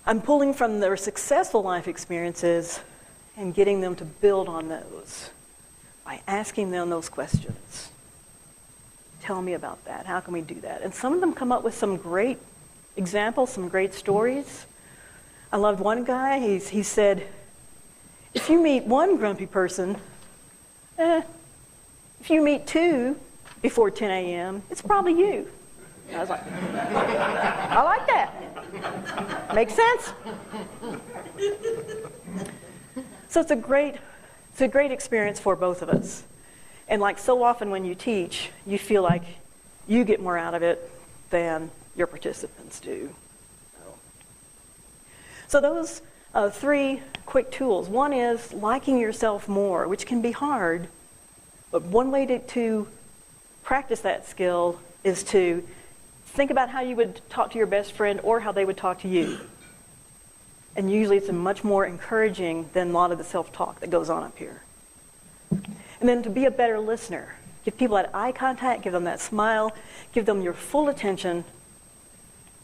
I'm pulling from their successful life experiences and getting them to build on those by asking them those questions. Tell me about that. How can we do that? And some of them come up with some great examples, some great stories. I loved one guy. He said, if you meet one grumpy person, if you meet two before 10 a.m., it's probably you. And I was like, I like that. Makes sense? So it's a great experience for both of us. And like so often when you teach, you feel like you get more out of it than your participants do. So those 3 quick tools. One is liking yourself more, which can be hard. But one way to practice that skill is to think about how you would talk to your best friend or how they would talk to you. And usually it's much more encouraging than a lot of the self-talk that goes on up here. And then to be a better listener. Give people that eye contact, give them that smile, give them your full attention,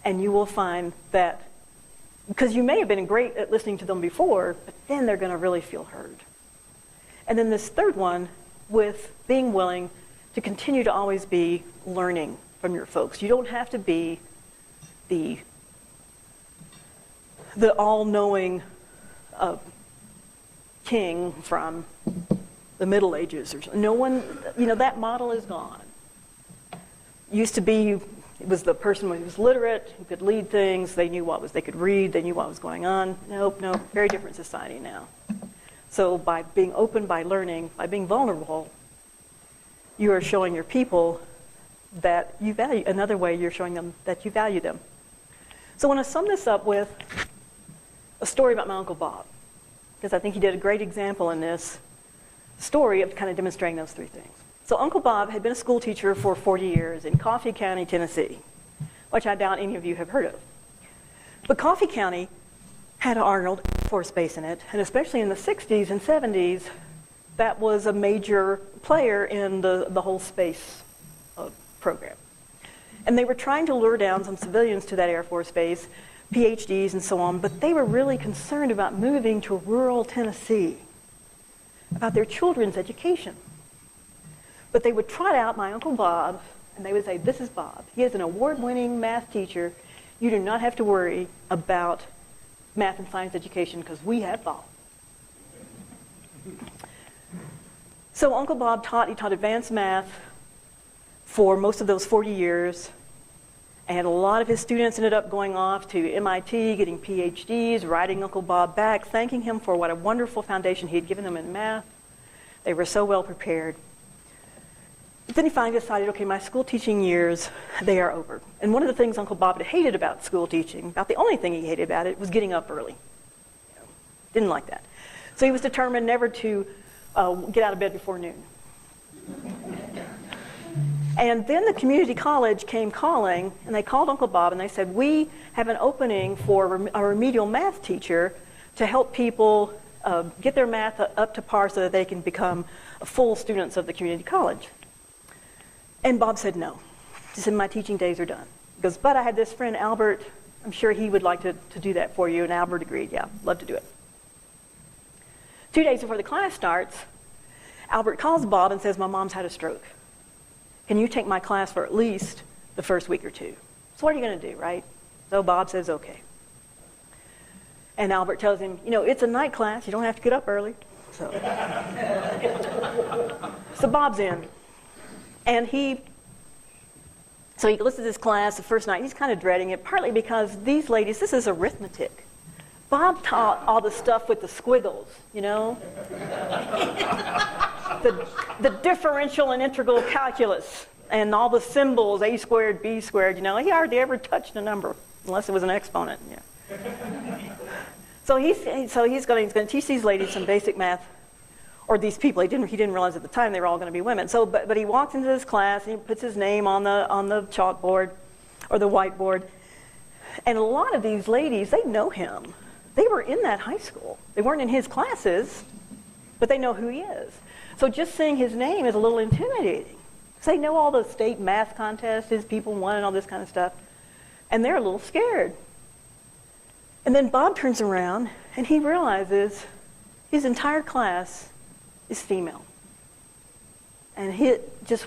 and you will find that, because you may have been great at listening to them before, but then they're going to really feel heard. And then this third one, with being willing to continue to always be learning from your folks. You don't have to be the all-knowing king from the Middle Ages. No one, that model is gone. Used to be, it was the person who was literate, who could lead things, they could read, they knew what was going on. Nope, very different society now. So by being open, by learning, by being vulnerable, you are showing your people that you value. Another way you're showing them that you value them. So I want to sum this up with a story about my Uncle Bob, because I think he did a great example in this story of kind of demonstrating those 3 things. So Uncle Bob had been a school teacher for 40 years in Coffee County, Tennessee, which I doubt any of you have heard of. But Coffee County had Arnold Air Force Base in it, and especially in the 60s and 70s, that was a major player in the whole space program. And they were trying to lure down some civilians to that Air Force Base, PhDs and so on, but they were really concerned about moving to rural Tennessee, about their children's education. But they would trot out my Uncle Bob, and they would say, this is Bob. He is an award-winning math teacher. You do not have to worry about math and science education because we have Bob. So Uncle Bob taught advanced math for most of those 40 years, and a lot of his students ended up going off to MIT, getting PhDs, writing Uncle Bob back, thanking him for what a wonderful foundation he had given them in math. They were so well prepared. But then he finally decided, okay, my school teaching years, they are over. And one of the things Uncle Bob had hated about school teaching, about the only thing he hated about it, was getting up early. Didn't like that. So he was determined never to get out of bed before noon. And then the community college came calling, and they called Uncle Bob, and they said, we have an opening for a remedial math teacher to help people get their math up to par so that they can become full students of the community college. And Bob said no. He said, my teaching days are done. He goes, but I had this friend, Albert. I'm sure he would like to do that for you. And Albert agreed, yeah, love to do it. 2 days before the class starts, Albert calls Bob and says, my mom's had a stroke. Can you take my class for at least the first week or 2? So what are you going to do, right? So Bob says, okay. And Albert tells him, it's a night class. You don't have to get up early. So Bob's in. And he listens to this class the first night. He's kind of dreading it, partly because these ladies, this is arithmetic. Bob taught all the stuff with the squiggles, the differential and integral calculus, and all the symbols, a squared, b squared, He hardly ever touched a number, unless it was an exponent. Yeah. So he's going to teach these ladies some basic math. Or these people, he didn't realize at the time they were all going to be women. So, but he walks into this class and he puts his name on the chalkboard or the whiteboard. And a lot of these ladies, they know him. They were in that high school. They weren't in his classes, but they know who he is. So just saying his name is a little intimidating. So they know all the state math contests his people won and all this kind of stuff. And they're a little scared. And then Bob turns around and he realizes his entire class is female. And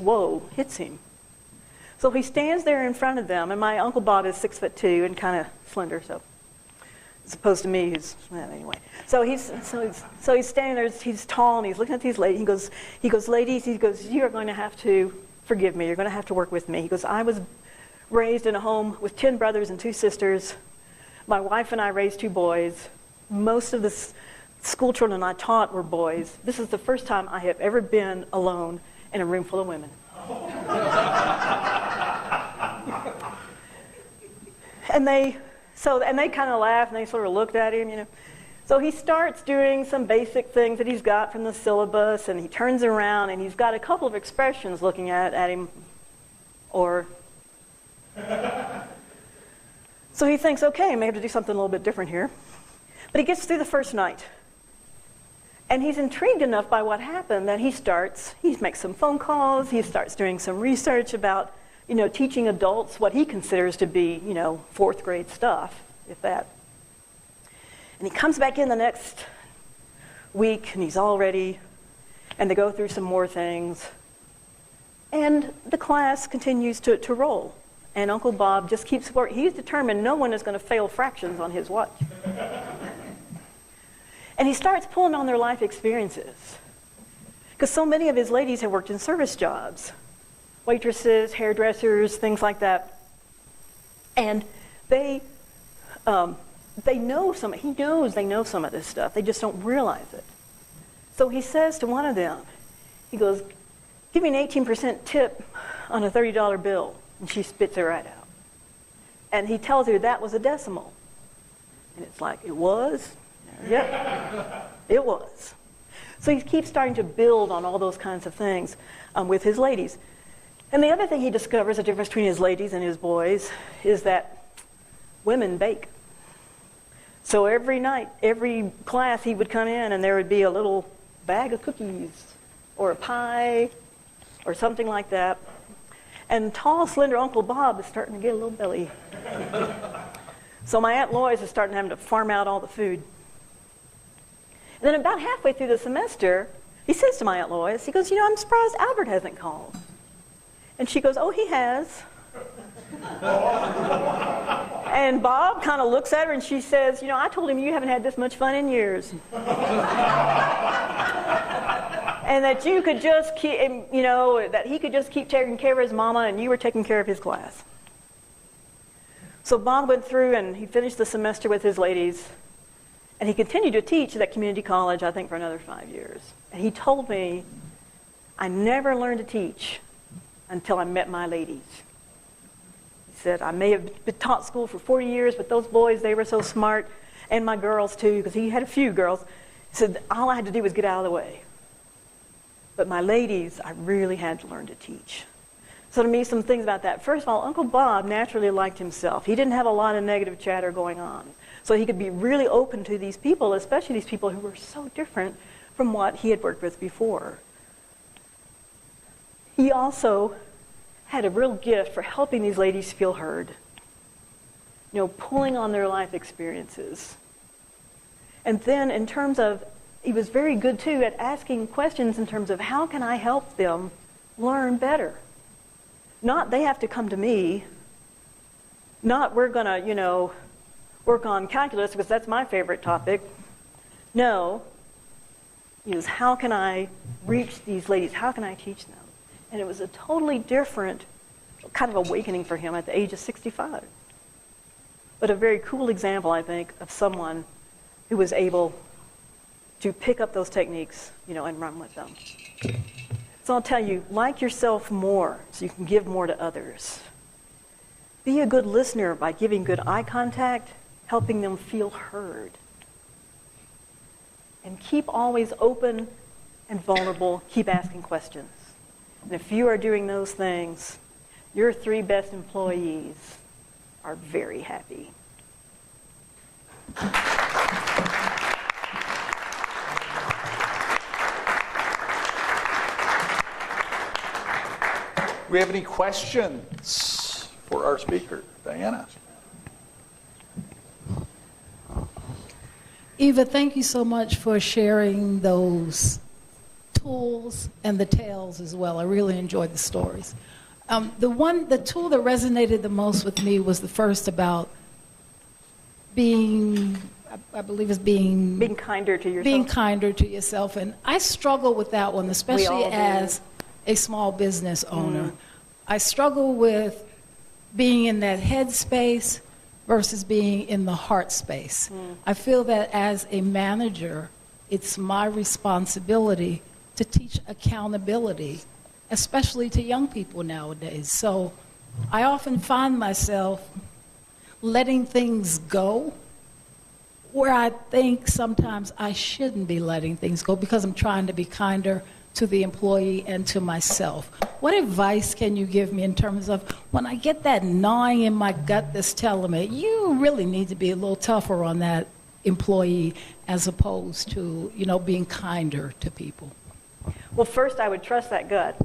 whoa, hits him. So he stands there in front of them, and my Uncle Bob is 6'2" and kind of slender, so as opposed to me, anyway. So he's standing there, he's tall, and he's looking at these ladies. He goes, ladies, you are going to have to forgive me. You're going to have to work with me. He goes, I was raised in a home with 10 brothers and 2 sisters. My wife and I raised 2 boys. Most of the school children I taught were boys. This is the first time I have ever been alone in a room full of women. And they kind of laughed, and they sort of looked at him, So he starts doing some basic things that he's got from the syllabus, and he turns around, and he's got a couple of expressions looking at him, So he thinks, okay, I may have to do something a little bit different here. But he gets through the first night. And he's intrigued enough by what happened that he makes some phone calls, he starts doing some research about, teaching adults what he considers to be, 4th grade stuff, if that. And he comes back in the next week, and he's all ready, and they go through some more things. And the class continues to roll. And Uncle Bob just keeps working. He's determined no one is going to fail fractions on his watch. And he starts pulling on their life experiences. Because so many of his ladies have worked in service jobs. Waitresses, hairdressers, things like that. And he knows they know some of this stuff. They just don't realize it. So he says to one of them, he goes, give me an 18% tip on a $30 bill. And she spits it right out. And he tells her that was a decimal. And it's like, it was? Yep, it was. So he keeps starting to build on all those kinds of things with his ladies. And the other thing he discovers, the difference between his ladies and his boys, is that women bake. So every night, every class, he would come in and there would be a little bag of cookies or a pie or something like that. And tall, slender Uncle Bob is starting to get a little belly. So my Aunt Lois is starting having to farm out all the food. And then about halfway through the semester, he says to my Aunt Lois, he goes, I'm surprised Albert hasn't called. And she goes, oh, he has. And Bob kind of looks at her and she says, I told him you haven't had this much fun in years. And that you could just keep, that he could just keep taking care of his mama and you were taking care of his class. So Bob went through and he finished the semester with his ladies. And he continued to teach at that community college, I think, for another 5 years. And he told me, I never learned to teach until I met my ladies. He said, I may have been taught school for 40 years, but those boys, they were so smart, and my girls too, because he had a few girls. He said, all I had to do was get out of the way. But my ladies, I really had to learn to teach. So to me, some things about that. First of all, Uncle Bob naturally liked himself. He didn't have a lot of negative chatter going on. So he could be really open to these people, especially these people who were so different from what he had worked with before. He also had a real gift for helping these ladies feel heard. Pulling on their life experiences. And then in terms of, he was very good too at asking questions in terms of how can I help them learn better? Not they have to come to me. Not we're going to, work on calculus because that's my favorite topic. No, is how can I reach these ladies? How can I teach them? And it was a totally different kind of awakening for him at the age of 65. But a very cool example, I think, of someone who was able to pick up those techniques, and run with them. So I'll tell you, like yourself more so you can give more to others. Be a good listener by giving good eye contact, helping them feel heard. And keep always open and vulnerable. Keep asking questions. And if you are doing those things, your 3 best employees are very happy. we have any questions for our speaker, Diana? Eva, thank you so much for sharing those tools and the tales as well. I really enjoyed the stories. The tool that resonated the most with me was the first about being, I believe it's being kinder to yourself. Being kinder to yourself. And I struggle with that one, especially as a small business owner. I struggle with being in that head space versus being in the heart space. I feel that as a manager, it's my responsibility to teach accountability, especially to young people nowadays. So I often find myself letting things go where I think sometimes I shouldn't be letting things go because I'm trying to be kinder to the employee and to myself. What advice can you give me in terms of when I get that gnawing in my gut that's telling me, you really need to be a little tougher on that employee as opposed to, being kinder to people? Well, first I would trust that gut.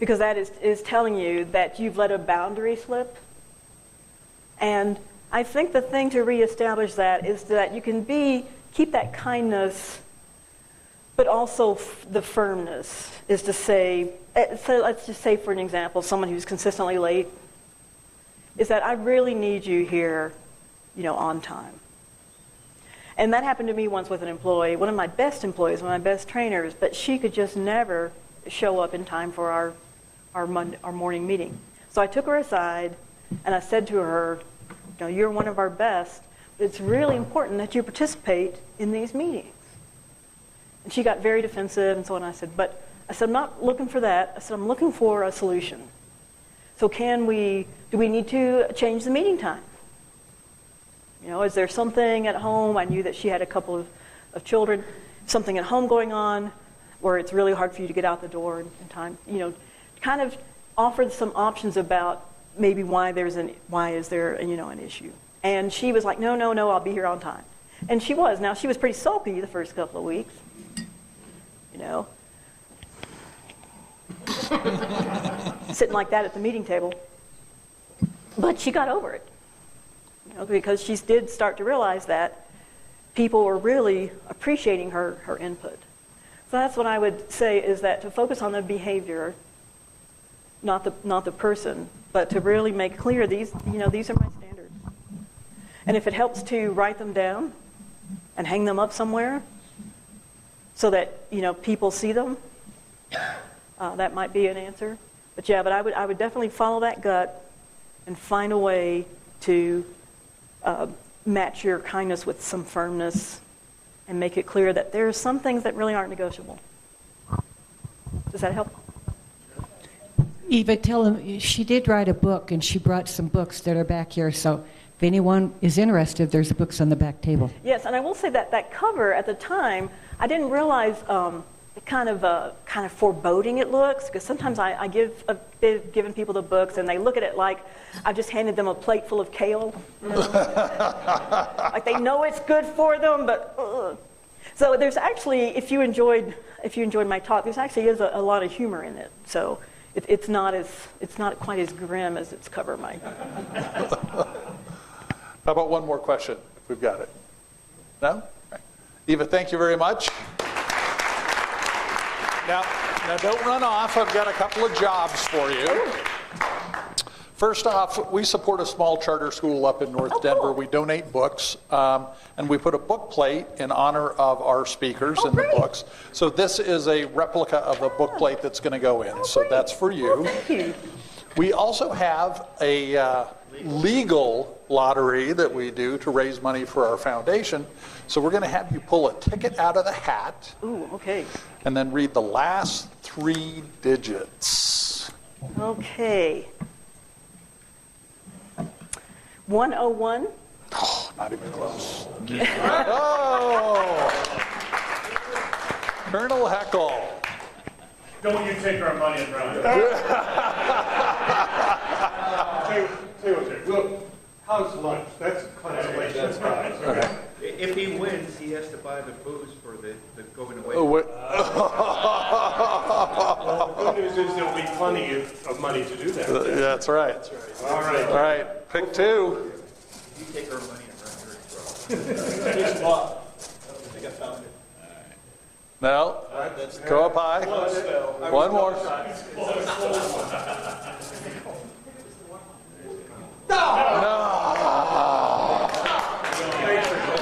Because that is telling you that you've let a boundary slip. And I think the thing to reestablish that is that you can keep that kindness, but also the firmness is to say, so let's just say for an example, someone who's consistently late, is that I really need you here, on time. And that happened to me once with an employee, one of my best employees, one of my best trainers, but she could just never show up in time for our morning meeting. So I took her aside and I said to her, you're one of our best, but it's really important that you participate in these meetings. And she got very defensive and so on. I said, I'm not looking for that. I said, I'm looking for a solution. So do we need to change the meeting time? Is there something at home? I knew that she had a couple of children, something at home going on where it's really hard for you to get out the door in time. Kind of offered some options about maybe why is there an issue. And she was like, no, I'll be here on time. And she was. Now, she was pretty sulky the first couple of weeks. Sitting like that at the meeting table. But she got over it. Because she did start to realize that people were really appreciating her input. So that's what I would say, is that to focus on the behavior, not the person, but to really make clear these are my standards. And if it helps to write them down and hang them up somewhere so that people see them, that might be an answer. But I would definitely follow that gut and find a way to match your kindness with some firmness and make it clear that there are some things that really aren't negotiable. Does that help? Eva, tell him she did write a book, and she brought some books that are back here. So if anyone is interested, there's books on the back table. Yes, and I will say that cover at the time, I didn't realize kind of foreboding it looks, because sometimes I given people the books and they look at it like I've just handed them a plate full of kale. Like they know it's good for them, but so there's actually, if you enjoyed my talk, there's actually is a lot of humor in it. So it's not quite as grim as its cover might. How about one more question, if we've got it? No? Right. Eva, thank you very much. Now, don't run off. I've got a couple of jobs for you. First off, we support a small charter school up in North Denver. Cool. We donate books, and we put a book plate in honor of our speakers in the books. So this is a replica of the book plate that's going to go in. So that's for you. Well, thank you. We also have a legal lottery that we do to raise money for our foundation. So we're going to have you pull a ticket out of the hat. Ooh, okay. And then read the last 3 digits. Okay. 101. Oh, not even close. Oh! Colonel Heckle. Don't you take our money and run. Say what's it. Well, how's lunch? That's a consolation prize. Okay. If he wins, he has to buy the booze for the going away. Well, the good news That's right. All right. All right, pick two. You take our money and run her. Take some off. I think I found it. No, go up high. One more. No.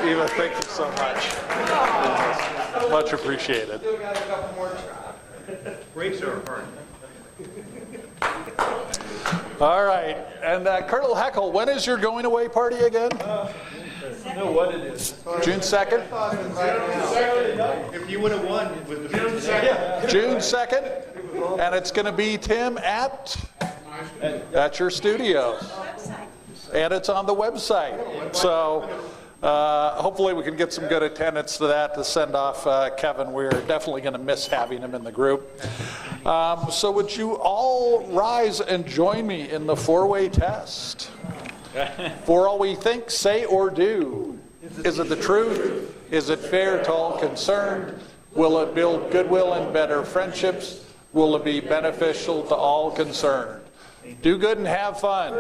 Eva, thank you so much. Much appreciated. Rates are hard. All right, and Colonel Heckle, when is your going away party again? I know what it is. June 2nd? If you would have won, it would have been June 2nd. June 2nd, and it's going to be, Tim, at your studio. And it's on the website. So hopefully we can get some good attendance to that to send off Kevin. We're definitely going to miss having him in the group. So would you all rise and join me in the four-way test? For all we think, say, or do, is it the truth? Is it fair to all concerned? Will it build goodwill and better friendships? Will it be beneficial to all concerned? Do good and have fun.